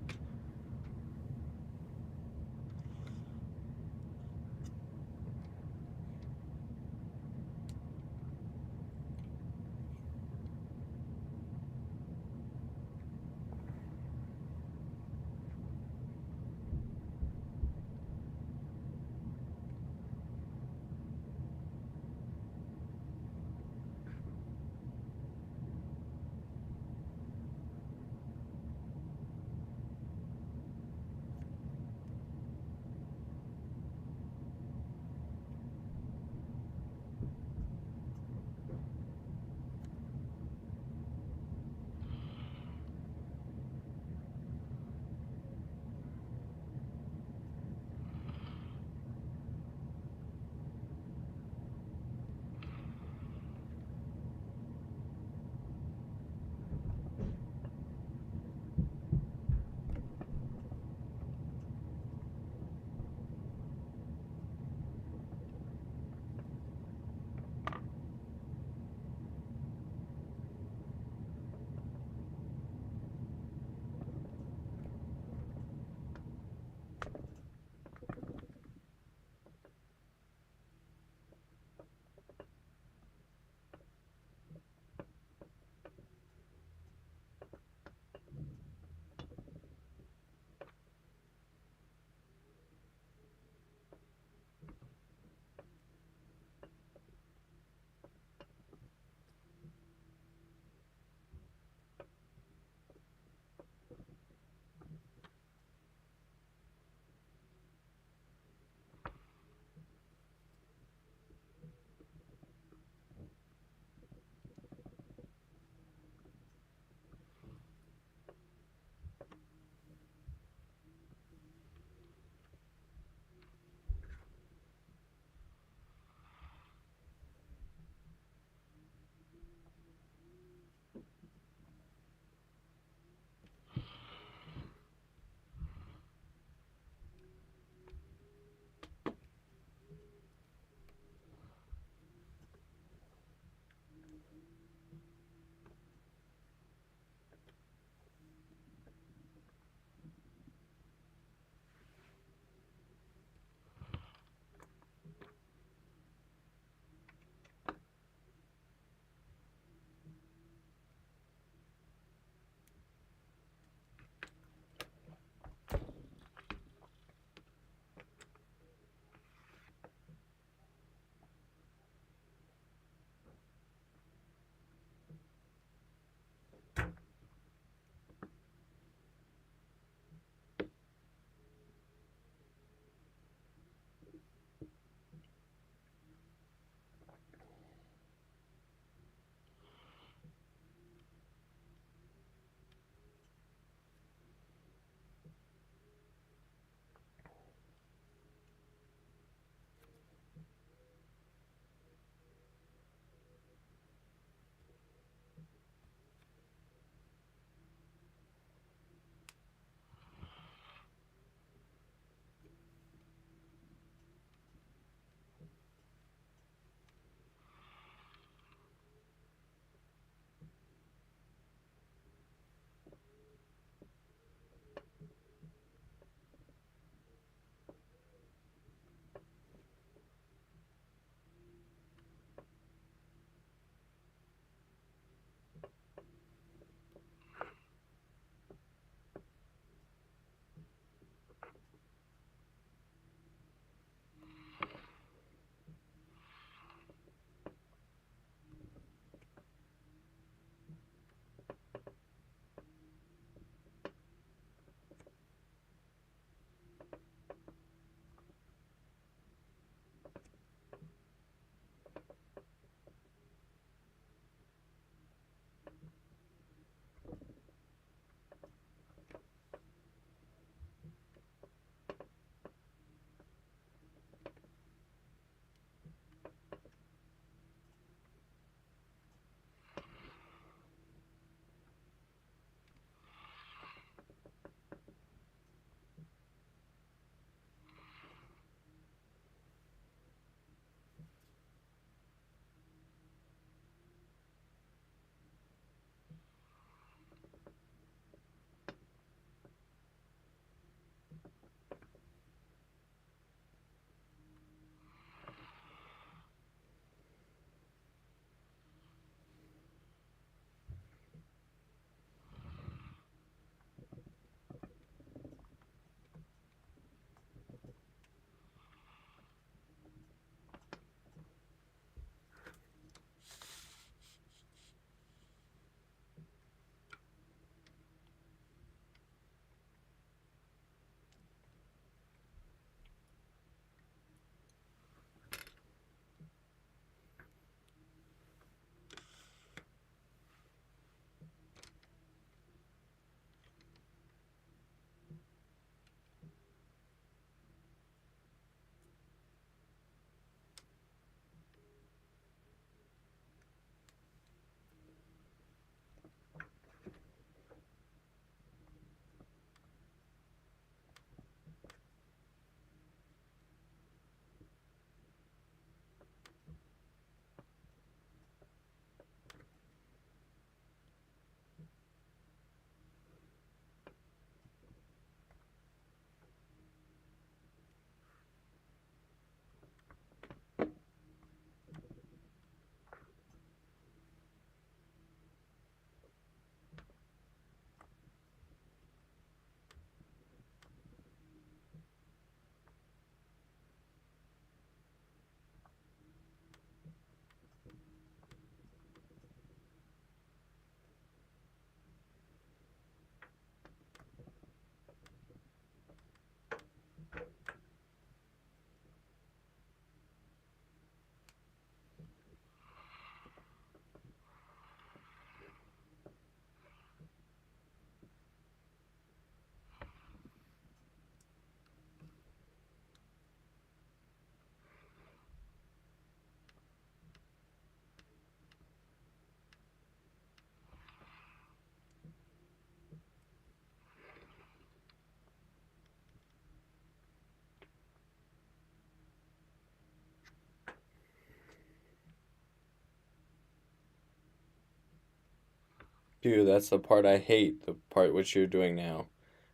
Phew, that's the part I hate, the part which you're doing now.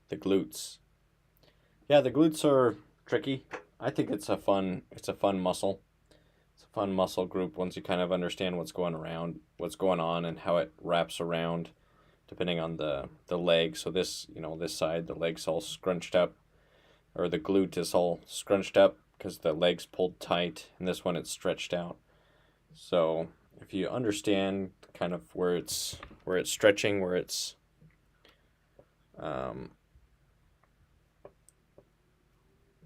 The glutes. Yeah, the glutes are tricky. I think it's a fun muscle. It's a fun muscle group once you kind of understand what's going on and how it wraps around depending on the leg. So this, this side, the leg's all scrunched up, or the glute is all scrunched up because the leg's pulled tight, and this one it's stretched out. So if you understand kind of where it's stretching, where it's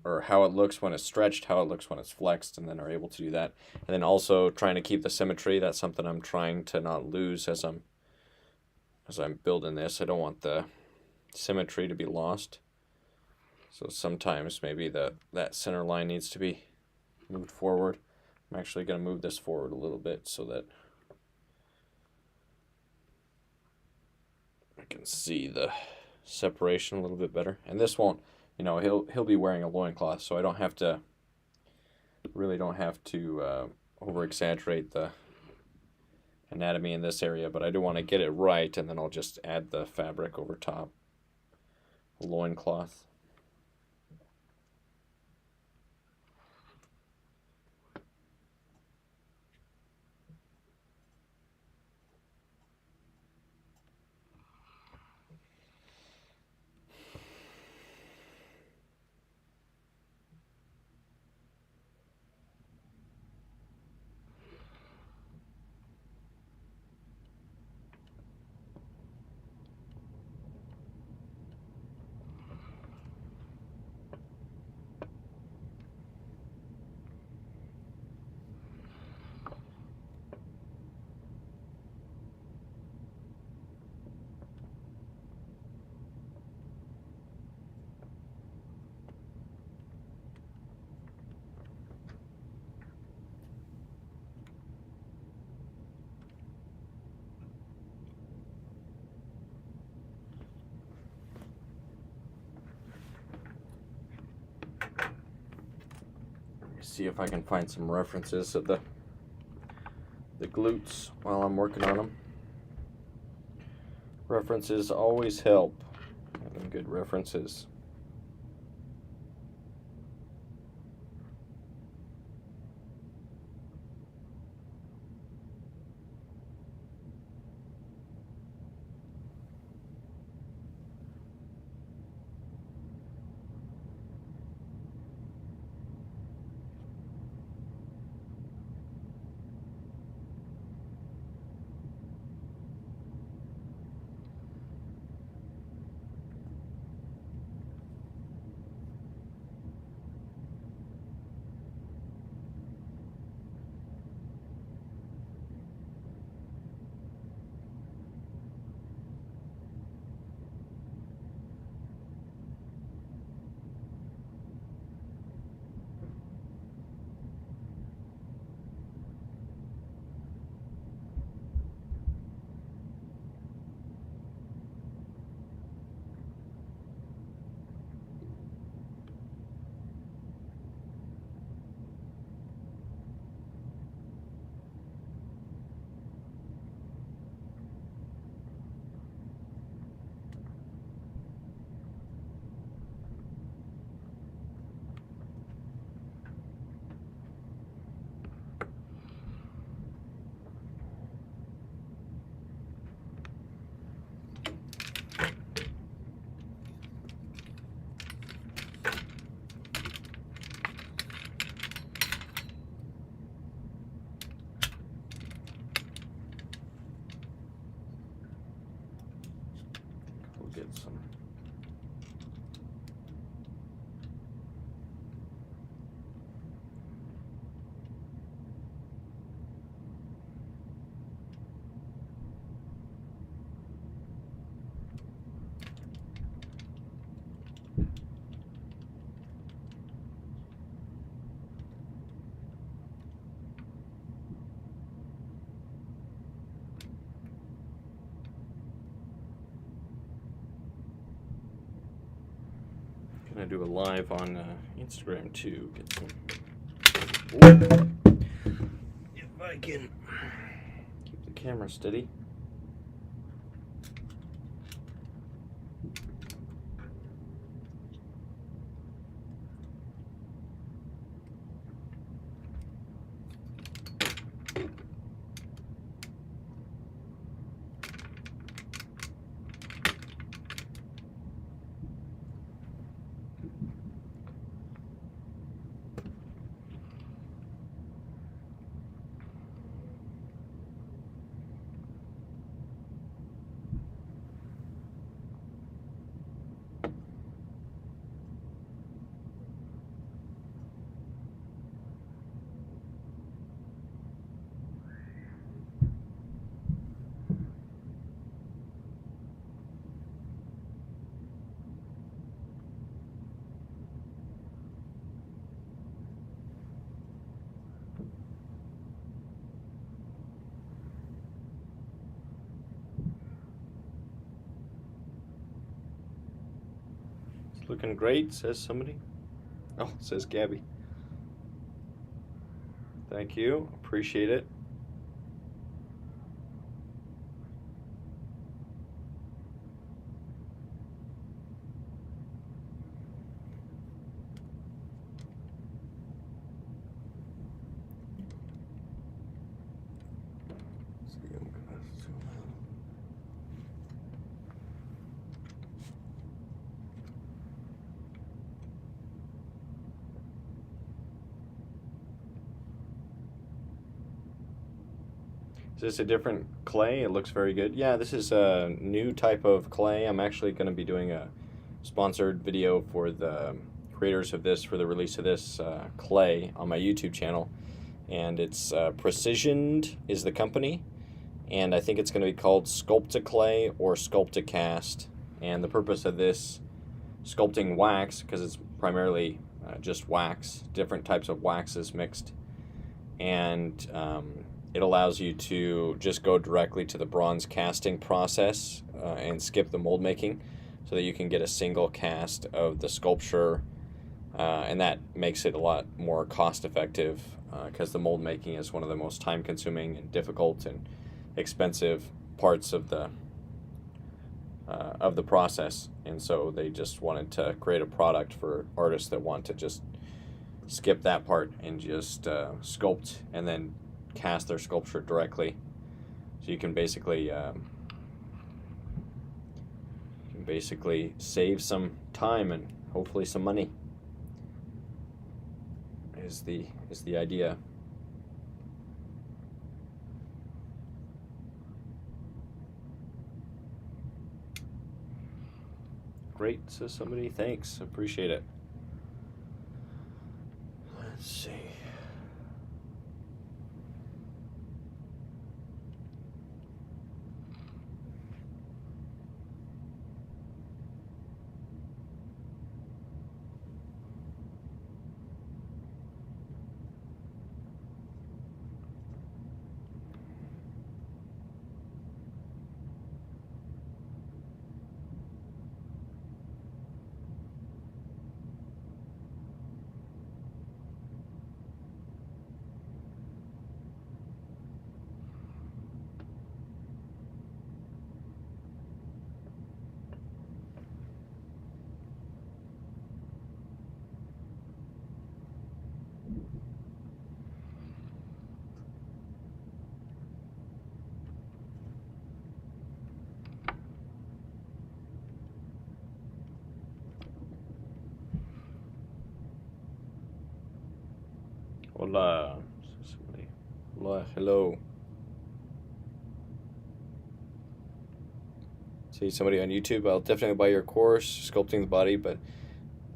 or how it looks when it's stretched, how it looks when it's flexed, and then are able to do that. And then also trying to keep the symmetry. That's something I'm trying to not lose as I'm building this. I don't want the symmetry to be lost. So sometimes maybe that center line needs to be moved forward. I'm actually going to move this forward a little bit so that I can see the separation a little bit better. And this won't, he'll be wearing a loincloth, so I don't have to over exaggerate the anatomy in this area, but I do want to get it right, and then I'll just add the fabric over top. Loincloth. See if I can find some references of the glutes while I'm working on them. References always help. Having good references. We'll get some. Gonna do a live on Instagram too. Get some. If I can keep the camera steady. Looking great, says somebody. Oh, says Gabby. Thank you. Appreciate it. Is this a different clay? It looks very good. Yeah, this is a new type of clay. I'm actually going to be doing a sponsored video for the creators of this, for the release of this clay on my YouTube channel. And it's Precisioned is the company. And I think it's going to be called Sculpt-A-Clay or Sculpt-A-Cast. And the purpose of this sculpting wax, because it's primarily just wax, different types of waxes mixed. And it allows you to just go directly to the bronze casting process and skip the mold making so that you can get a single cast of the sculpture, and that makes it a lot more cost effective because the mold making is one of the most time consuming and difficult and expensive parts of the process. And so they just wanted to create a product for artists that want to just skip that part and just sculpt and then cast their sculpture directly. So you can basically save some time and hopefully some money is the idea. Great, says somebody. Thanks, appreciate it. Let's see. Hola. Somebody. Hola, hello. See somebody on YouTube. I'll definitely buy your course, Sculpting the Body, but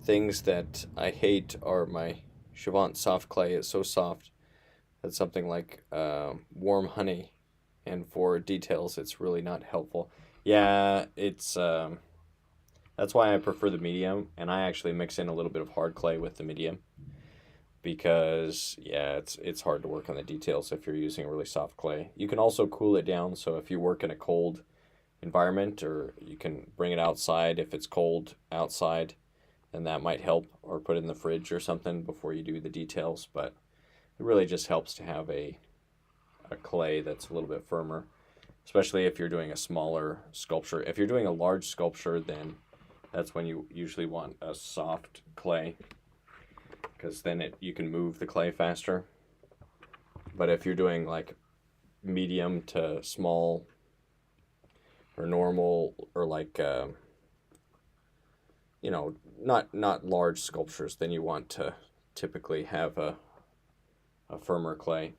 things that I hate are my Chavant soft clay. It's so soft. That's something like warm honey, and for details, it's really not helpful. Yeah, it's that's why I prefer the medium, and I actually mix in a little bit of hard clay with the medium. Because yeah, it's hard to work on the details if you're using a really soft clay. You can also cool it down, so if you work in a cold environment, or you can bring it outside if it's cold outside, then that might help, or put it in the fridge or something before you do the details. But it really just helps to have a clay that's a little bit firmer, especially if you're doing a smaller sculpture. If you're doing a large sculpture, then that's when you usually want a soft clay, because then you can move the clay faster. But if you're doing like medium to small or normal, or like you know, not large sculptures, then you want to typically have a firmer clay.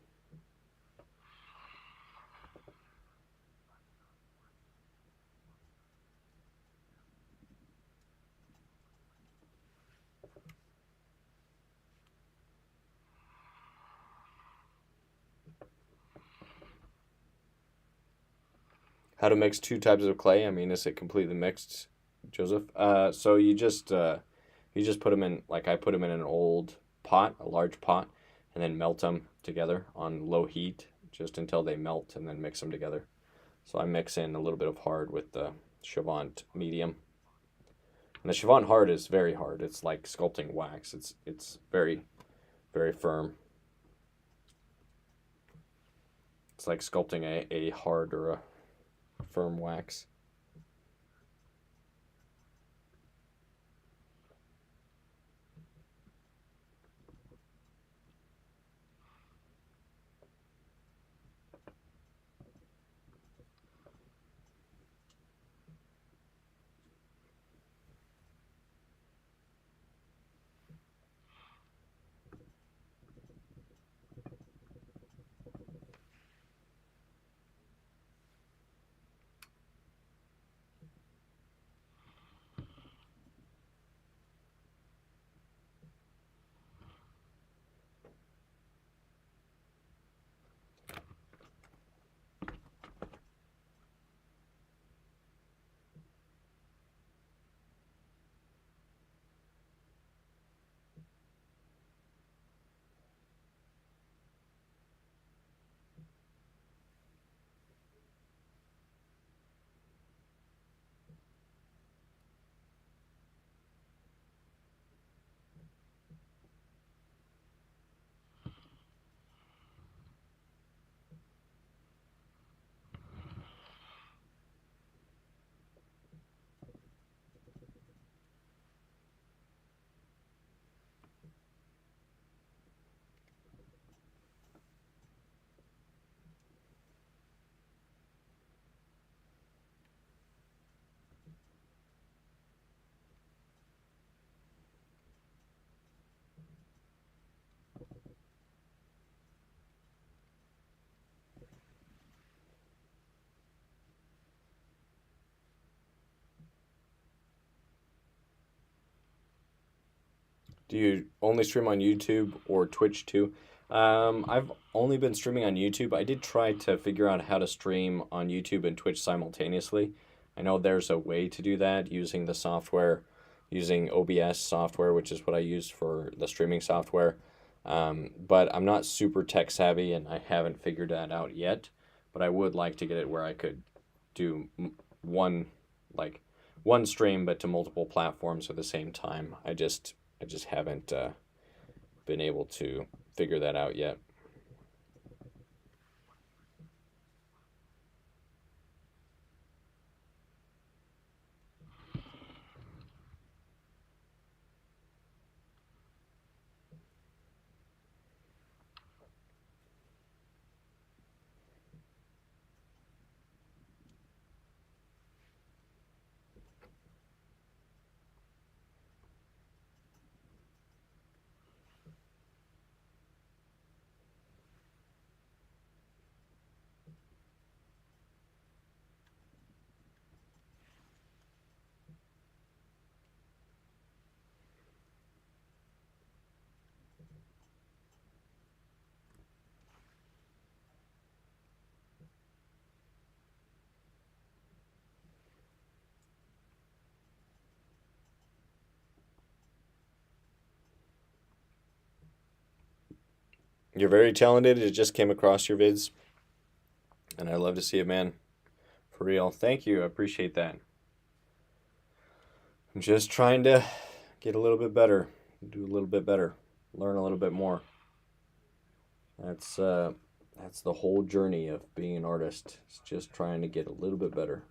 How to mix two types of clay? I mean, is it completely mixed, Joseph? So you just put them in, like I put them in an old pot, a large pot, and then melt them together on low heat just until they melt, and then mix them together. So I mix in a little bit of hard with the Chavant medium. And the chiffon hard is very hard. It's like sculpting wax. It's very, very firm. It's like sculpting a hard or a firm wax. Do you only stream on YouTube or Twitch too? I've only been streaming on YouTube. I did try to figure out how to stream on YouTube and Twitch simultaneously. I know there's a way to do that using the software, using OBS software, which is what I use for the streaming software. But I'm not super tech savvy and I haven't figured that out yet. But I would like to get it where I could do one, like one stream, but to multiple platforms at the same time. I just haven't been able to figure that out yet. You're very talented. It just came across your vids, and I love to see it, man. For real. Thank you. I appreciate that. I'm just trying to get a little bit better, do a little bit better, learn a little bit more. That's uh, that's the whole journey of being an artist. It's just trying to get a little bit better.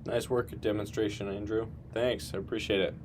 Nice work at demonstration, Andrew. Thanks, I appreciate it.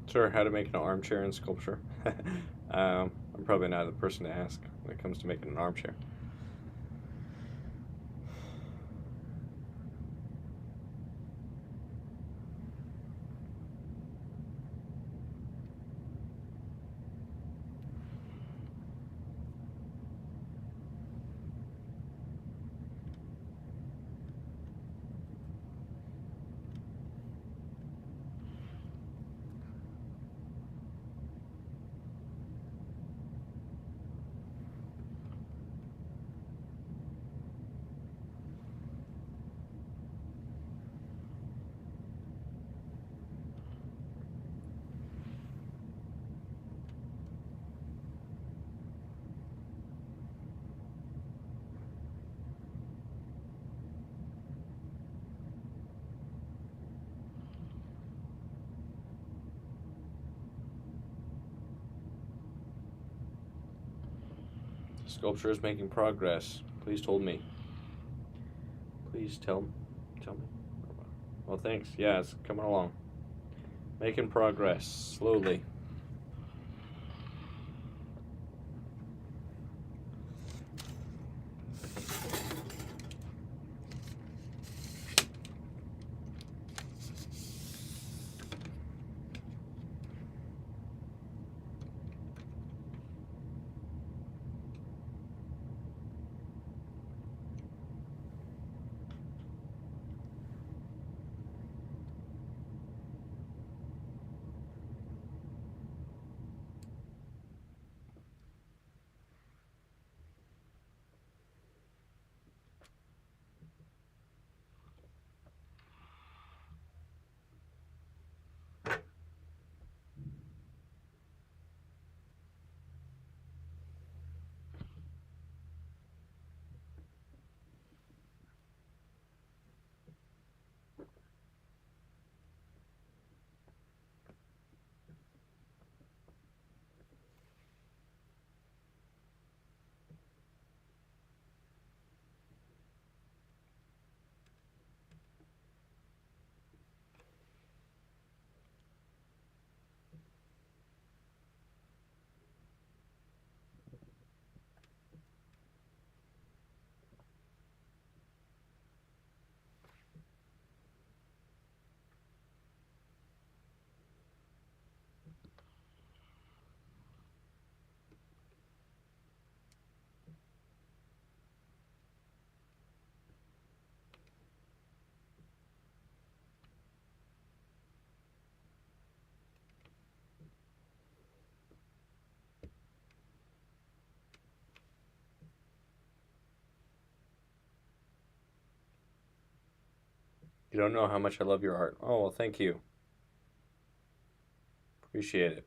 Sure, how to make an armchair in sculpture. I'm probably not the person to ask when it comes to making an armchair. Sculpture is making progress. Please told me. Please tell me. Well, thanks. Yeah, it's coming along. Making progress slowly. You don't know how much I love your art. Oh, well, thank you. Appreciate it.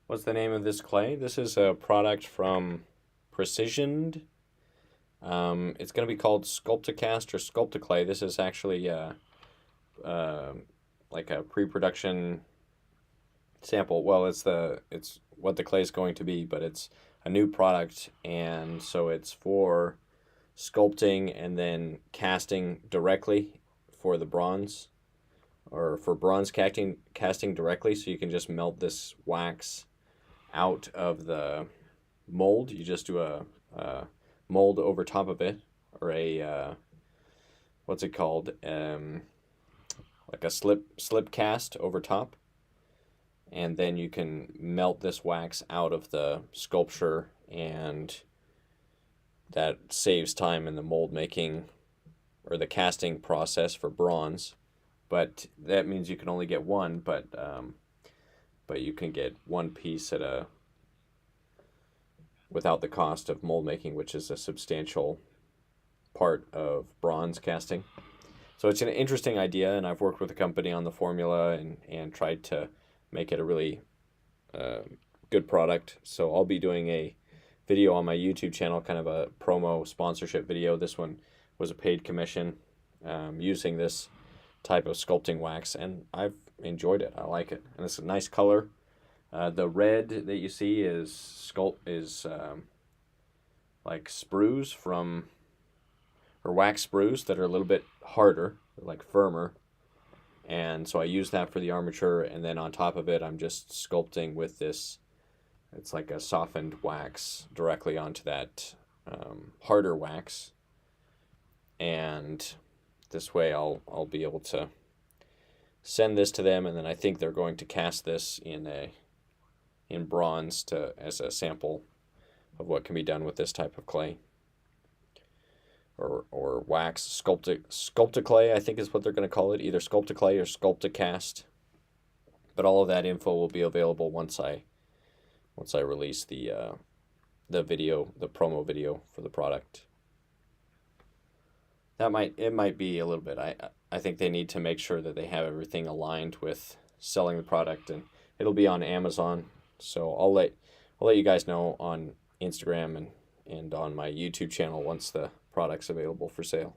What's the name of this clay? This is a product from Precisioned. It's going to be called Sculpticast or Sculpticlay. This is actually like a pre-production sample. Well, it's what the clay is going to be, but it's a new product, and so it's for sculpting and then casting directly for the bronze, or for bronze casting directly. So you can just melt this wax out of the mold. You just do a mold over top of it, or a what's it called? Like a slip cast over top, and then you can melt this wax out of the sculpture, and that saves time in the mold making or the casting process for bronze. But that means you can only get one, but you can get one piece without the cost of mold making, which is a substantial part of bronze casting. So it's an interesting idea, and I've worked with a company on the formula and tried to make it a really good product. So I'll be doing a video on my YouTube channel, kind of a promo sponsorship video. This one was a paid commission using this type of sculpting wax, and I've enjoyed it. I like it, and it's a nice color. The red that you see is like sprues or wax sprues that are a little bit harder, like firmer, and so I use that for the armature, and then on top of it I'm just sculpting with this. It's like a softened wax directly onto that harder wax, and this way I'll be able to send this to them, and then I think they're going to cast this in bronze as a sample of what can be done with this type of clay, or wax. Sculpticlay, I think is what they're going to call it, either Sculpticlay or Sculpticast. But all of that info will be available once I release the video, the promo video for the product. It might be a little bit. I think they need to make sure that they have everything aligned with selling the product, and it'll be on Amazon. So I'll let you guys know on Instagram and on my YouTube channel once the product's available for sale.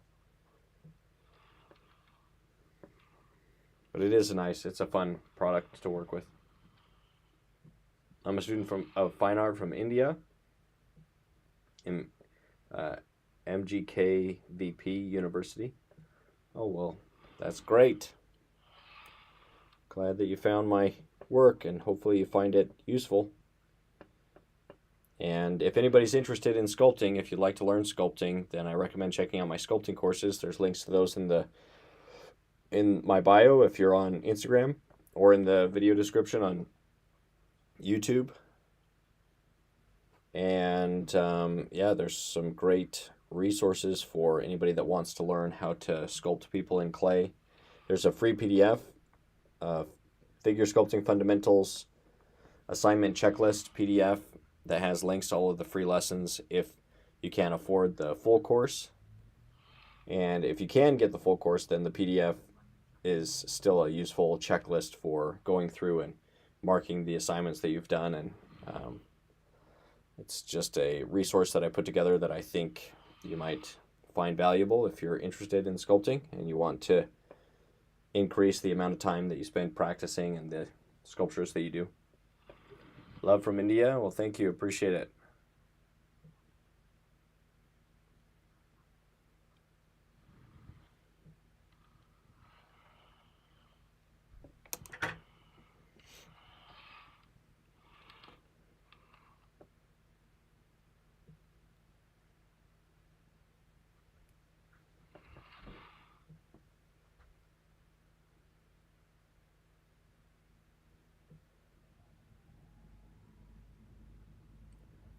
But it's a fun product to work with. I'm a student of fine art from India, in MGK VP University. Oh, well, that's great. Glad that you found my work, and hopefully you find it useful. And if anybody's interested in sculpting, if you'd like to learn sculpting, then I recommend checking out my sculpting courses. There's links to those in my bio if you're on Instagram, or in the video description on YouTube. And yeah, there's some great resources for anybody that wants to learn how to sculpt people in clay. There's a free PDF, Figure Sculpting Fundamentals Assignment Checklist PDF that has links to all of the free lessons if you can't afford the full course. And if you can get the full course, then the PDF is still a useful checklist for going through and marking the assignments that you've done. And it's just a resource that I put together that I think you might find valuable if you're interested in sculpting and you want to increase the amount of time that you spend practicing and the sculptures that you do. Love from India. Well, thank you. Appreciate it.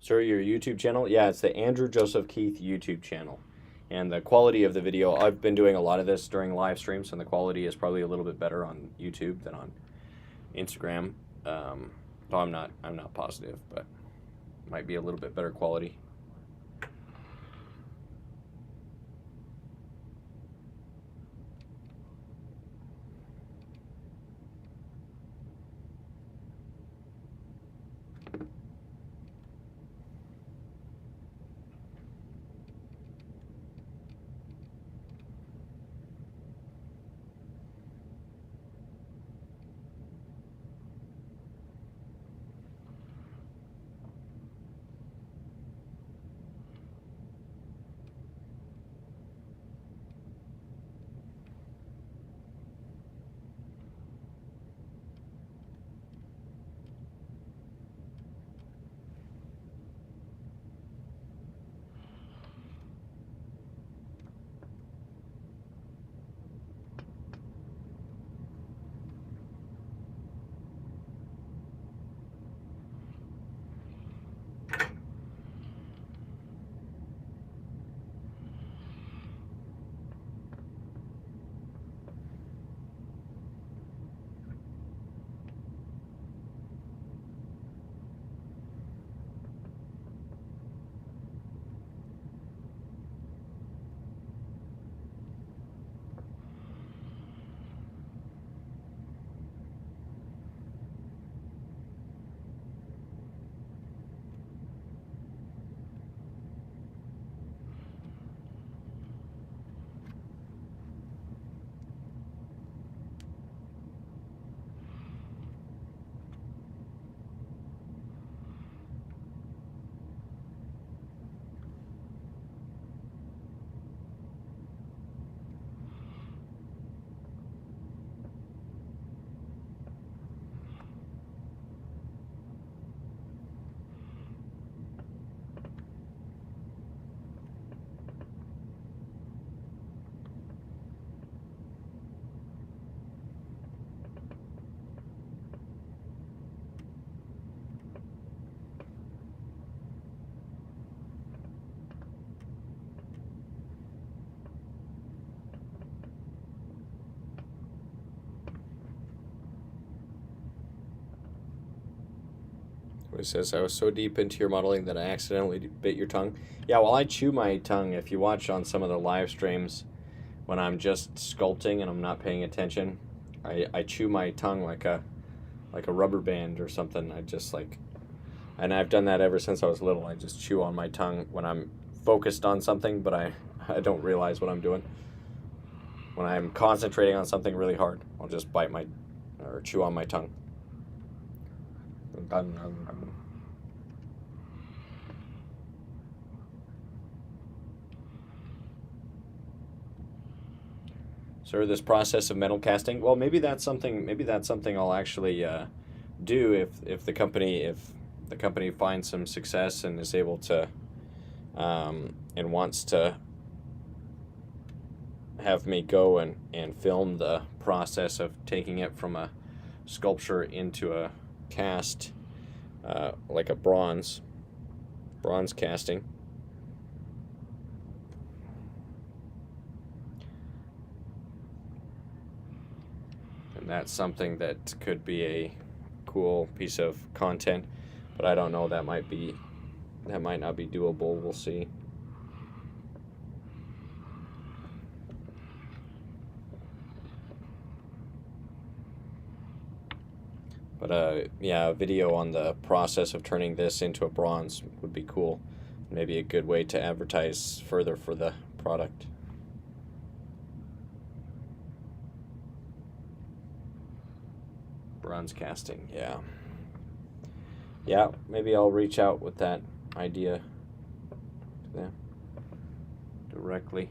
Sir, your YouTube channel? Yeah, it's the Andrew Joseph Keith YouTube channel. And the quality of the video, I've been doing a lot of this during live streams, and the quality is probably a little bit better on YouTube than on Instagram. Though I'm not positive, but might be a little bit better quality. It says, I was so deep into your modeling that I accidentally bit your tongue. Yeah, well, I chew my tongue. If you watch on some of the live streams when I'm just sculpting and I'm not paying attention, I chew my tongue like a rubber band or something. I just like, and I've done that ever since I was little. I just chew on my tongue when I'm focused on something, but I don't realize what I'm doing. When I'm concentrating on something really hard, I'll just bite my, or chew on my tongue. Sir, this process of metal casting, well, maybe that's something I'll actually do if the company finds some success and is able to and wants to have me go and film the process of taking it from a sculpture into a cast, like a bronze. bronze casting. And that's something that could be a cool piece of content, but I don't know, that might not be doable. We'll see. But yeah, a video on the process of turning this into a bronze would be cool. Maybe a good way to advertise further for the product. Bronze casting, yeah. Yeah, maybe I'll reach out with that idea to them directly.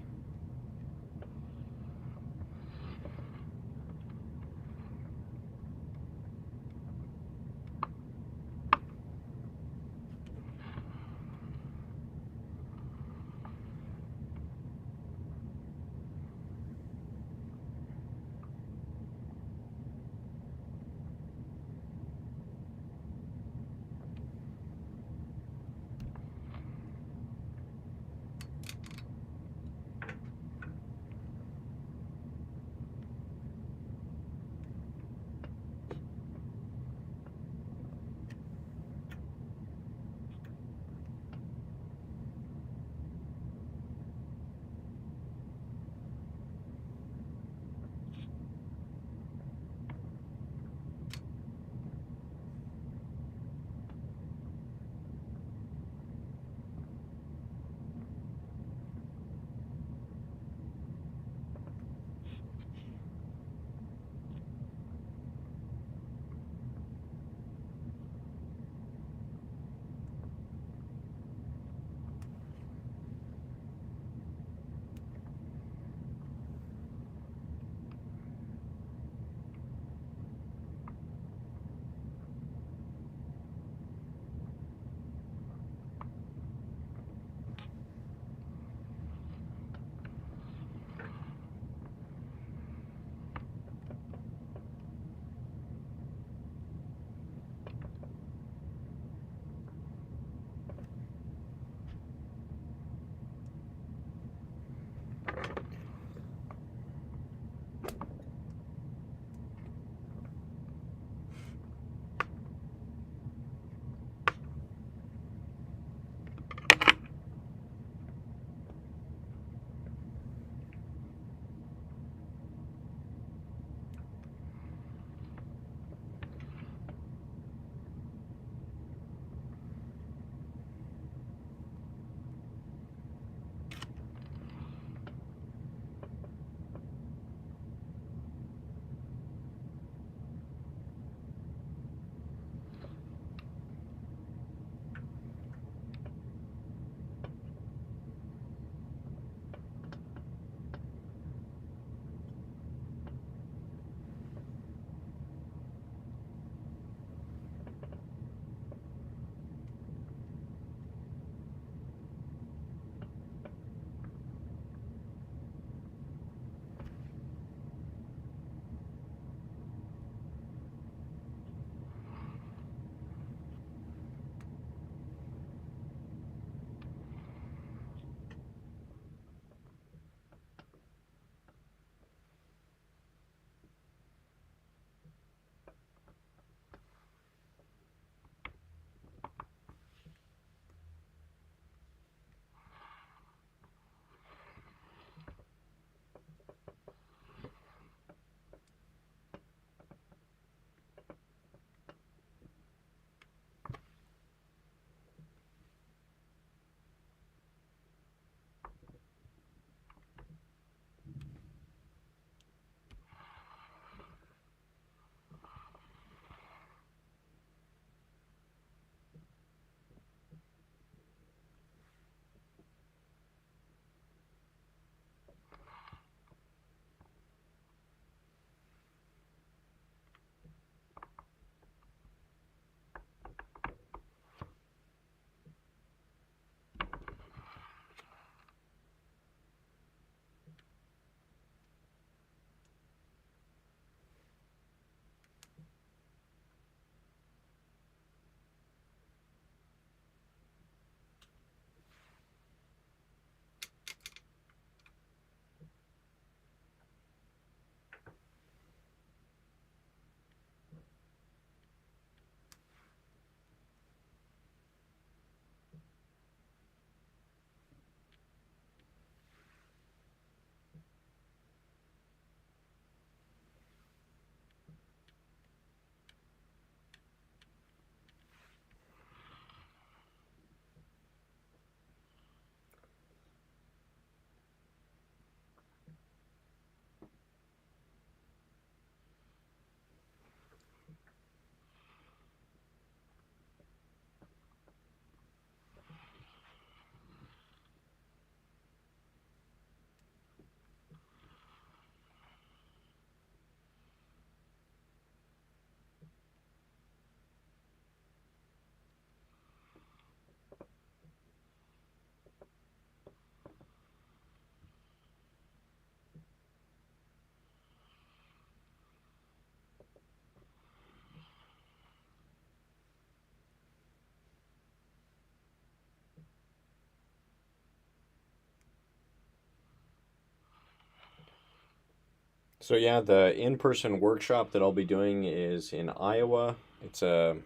So yeah, the in-person workshop that I'll be doing is in Iowa. The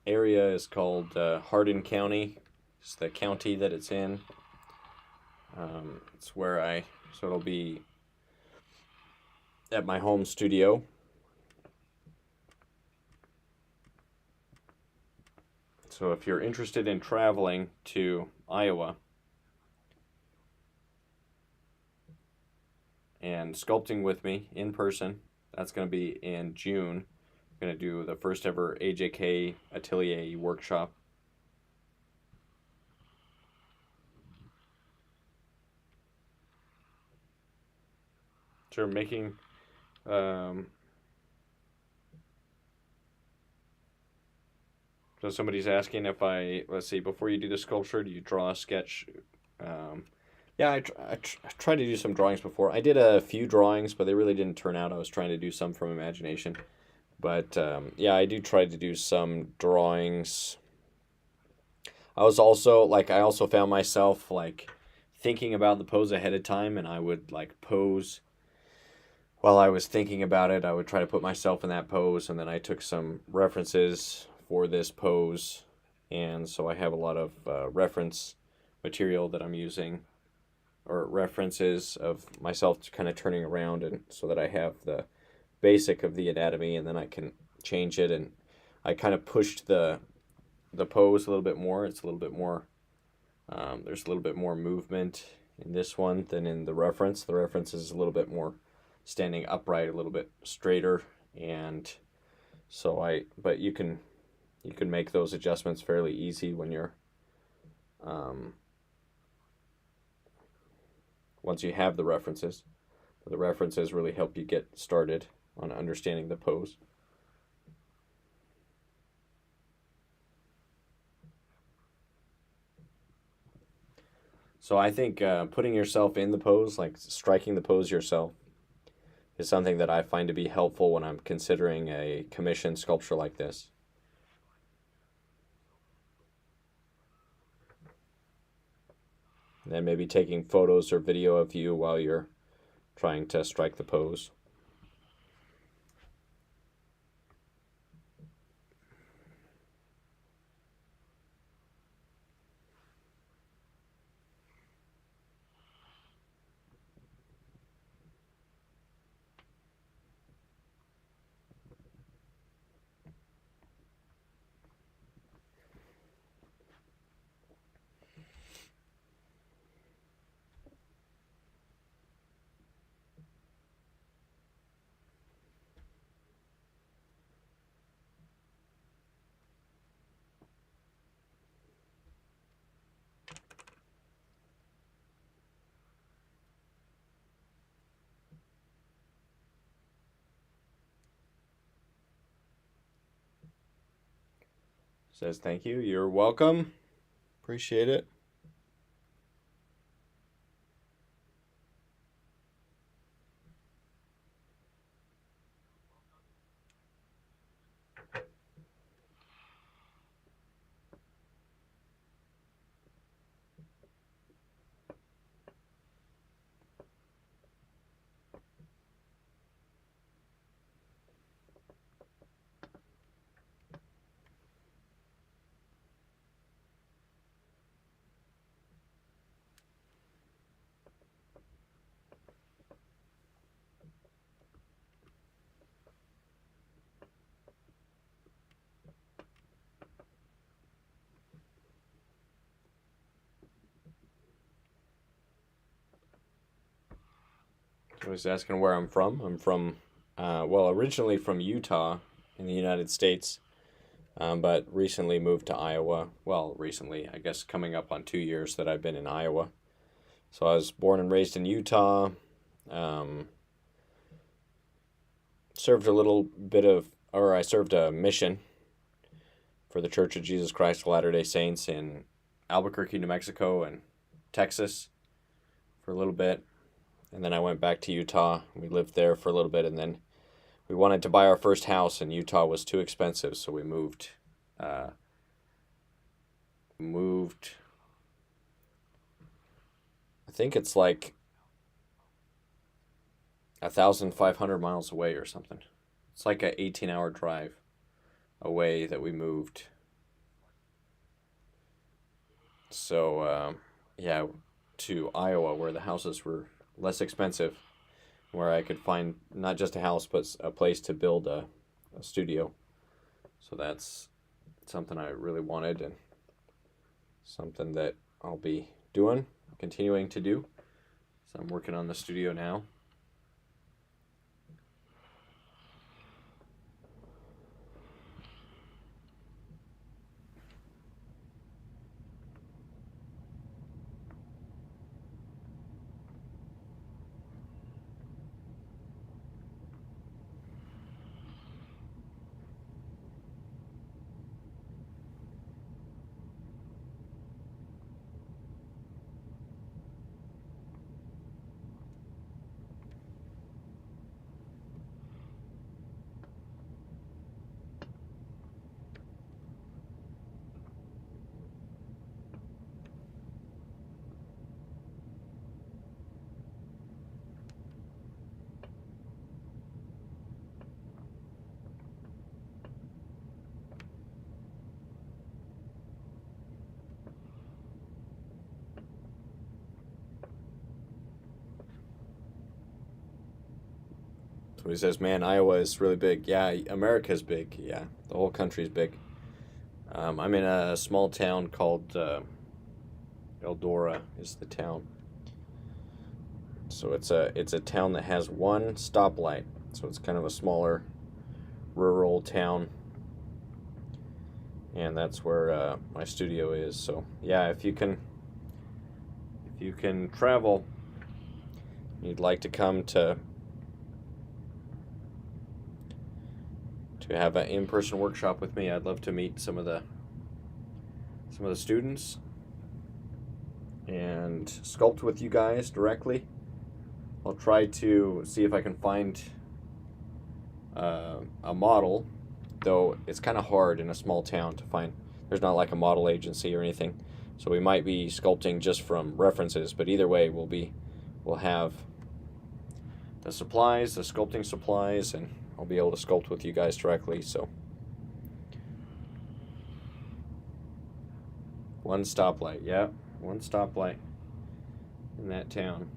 area is called Hardin County. It's the county that it's in. It's where so it'll be at my home studio. So if you're interested in traveling to Iowa and sculpting with me in person, that's going to be in June. I'm going to do the first ever AJK Atelier workshop. So making so somebody's asking if let's see, before you do the sculpture, do you draw a sketch? Yeah, I tried to do some drawings before. I did a few drawings, but they really didn't turn out. I was trying to do some from imagination. But yeah, I do try to do some drawings. I also found myself like thinking about the pose ahead of time, and I would like pose while I was thinking about it. I would try to put myself in that pose, and then I took some references for this pose, and so I have a lot of reference material that I'm using, or references of myself kind of turning around, and so that I have the basic of the anatomy, and then I can change it. And I kind of pushed the pose a little bit more. It's a little bit more there's a little bit more movement in this one than in the reference. The reference is a little bit more standing upright, a little bit straighter, and so but you can make those adjustments fairly easy when you're once you have the references. The references really help you get started on understanding the pose. So I think putting yourself in the pose, like striking the pose yourself, is something that I find to be helpful when I'm considering a commissioned sculpture like this. And then maybe taking photos or video of you while you're trying to strike the pose. Says thank you. You're welcome. Appreciate it. I was asking where I'm from. I'm from, originally from Utah in the United States, but recently moved to Iowa. Well, recently, I guess coming up on 2 years that I've been in Iowa. So I was born and raised in Utah. I served a mission for the Church of Jesus Christ of Latter-day Saints in Albuquerque, New Mexico, and Texas for a little bit. And then I went back to Utah. We lived there for a little bit, and then we wanted to buy our first house, and Utah was too expensive, so we moved. I think it's like 1,500 miles away or something. It's like a 18-hour drive away that we moved. So, yeah, to Iowa, where the houses were less expensive, where I could find not just a house, but a place to build a studio. So that's something I really wanted, and something that I'll be doing, continuing to do. So I'm working on the studio now. So he says, man, Iowa is really big. Yeah, America's big. Yeah, the whole country's big. I'm in a small town called Eldora is the town. So it's a town that has one stoplight. So it's kind of a smaller rural town. And that's where my studio is. So yeah, if you can travel, you'd like to come to have an in-person workshop with me, I'd love to meet some of the students and sculpt with you guys directly. I'll try to see if I can find a model, though it's kind of hard in a small town to find. There's not like a model agency or anything, so we might be sculpting just from references, but either way we'll have the supplies, the sculpting supplies, and I'll be able to sculpt with you guys directly. So one stoplight, yeah, one stoplight in that town.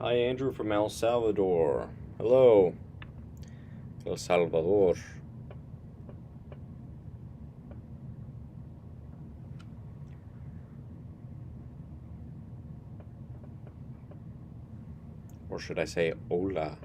Hi, Andrew from El Salvador. Hello, El Salvador. or should I say hola?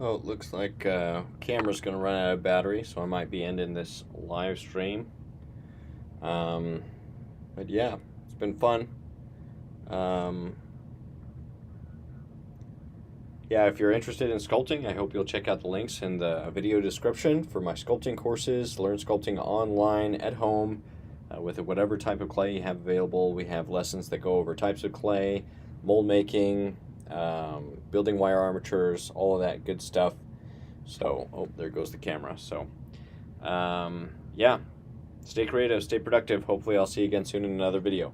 Oh, it looks like camera's gonna run out of battery, so I might be ending this live stream. But yeah, it's been fun. Yeah, if you're interested in sculpting, I hope you'll check out the links in the video description for my sculpting courses. Learn sculpting online, at home, with whatever type of clay you have available. We have lessons that go over types of clay, mold making, building wire armatures, all of that good stuff. So, oh, there goes the camera. So, yeah, stay creative, stay productive. Hopefully I'll see you again soon in another video.